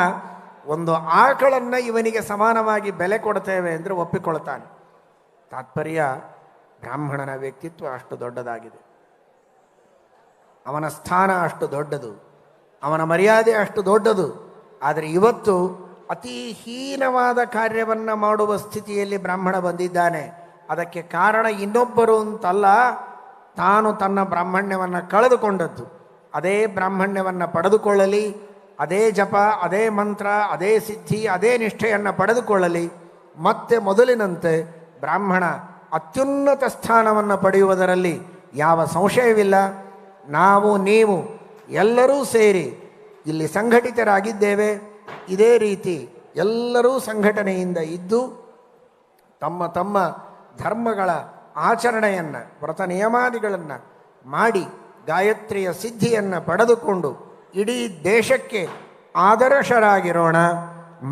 ಒಂದು ಆಕಳನ್ನು ಇವನಿಗೆ ಸಮಾನವಾಗಿ ಬೆಲೆ ಕೊಡ್ತೇವೆ ಅಂದರೆ ಒಪ್ಪಿಕೊಳ್ತಾನೆ. ತಾತ್ಪರ್ಯ, ಬ್ರಾಹ್ಮಣನ ವ್ಯಕ್ತಿತ್ವ ಅಷ್ಟು ದೊಡ್ಡದಾಗಿದೆ, ಅವನ ಸ್ಥಾನ ಅಷ್ಟು ದೊಡ್ಡದು, ಅವನ ಮರ್ಯಾದೆ ಅಷ್ಟು ದೊಡ್ಡದು. ಆದರೆ ಇವತ್ತು ಅತಿ ಹೀನವಾದ ಕಾರ್ಯವನ್ನು ಮಾಡುವ ಸ್ಥಿತಿಯಲ್ಲಿ ಬ್ರಾಹ್ಮಣ ಬಂದಿದ್ದಾನೆ. ಅದಕ್ಕೆ ಕಾರಣ ಇನ್ನೊಬ್ಬರು ಅಂತಲ್ಲ, ತಾನು ತನ್ನ ಬ್ರಾಹ್ಮಣ್ಯವನ್ನು ಕಳೆದುಕೊಂಡದ್ದು. ಅದೇ ಬ್ರಾಹ್ಮಣ್ಯವನ್ನು ಪಡೆದುಕೊಳ್ಳಲಿ, ಅದೇ ಜಪ, ಅದೇ ಮಂತ್ರ, ಅದೇ ಸಿದ್ಧಿ, ಅದೇ ನಿಷ್ಠೆಯನ್ನು ಪಡೆದುಕೊಳ್ಳಲಿ. ಮತ್ತೆ ಮೊದಲಿನಂತೆ ಬ್ರಾಹ್ಮಣ ಅತ್ಯುನ್ನತ ಸ್ಥಾನವನ್ನು ಪಡೆಯುವುದರಲ್ಲಿ ಯಾವ ಸಂಶಯವಿಲ್ಲ. ನಾವು ನೀವು ಎಲ್ಲರೂ ಸೇರಿ ಇಲ್ಲಿ ಸಂಘಟಿತರಾಗಿದ್ದೇವೆ. ಇದೇ ರೀತಿ ಎಲ್ಲರೂ ಸಂಘಟನೆಯಿಂದ ಇದ್ದು ತಮ್ಮ ತಮ್ಮ ಧರ್ಮಗಳ ಆಚರಣೆಯನ್ನು, ವ್ರತ ನಿಯಮಾದಿಗಳನ್ನು ಮಾಡಿ ಗಾಯತ್ರಿಯ ಸಿದ್ಧಿಯನ್ನು ಪಡೆದುಕೊಂಡು ಇಡೀ ದೇಶಕ್ಕೆ ಆದರ್ಶರಾಗಿರೋಣ,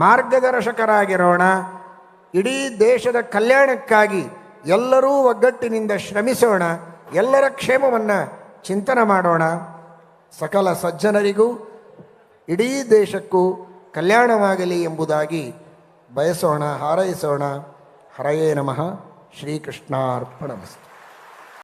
ಮಾರ್ಗದರ್ಶಕರಾಗಿರೋಣ. ಇಡೀ ದೇಶದ ಕಲ್ಯಾಣಕ್ಕಾಗಿ ಎಲ್ಲರೂ ಒಗ್ಗಟ್ಟಿನಿಂದ ಶ್ರಮಿಸೋಣ, ಎಲ್ಲರ ಕ್ಷೇಮವನ್ನು ಚಿಂತನೆ ಮಾಡೋಣ. ಸಕಲ ಸಜ್ಜನರಿಗೂ ಇಡೀ ದೇಶಕ್ಕೂ ಕಲ್ಯಾಣವಾಗಲಿ ಎಂಬುದಾಗಿ ಬಯಸೋಣ, ಹಾರೈಸೋಣ. ಹರಯೇ ನಮಃ. ಶ್ರೀಕೃಷ್ಣಾರ್ಪಣಮಸ್ತು.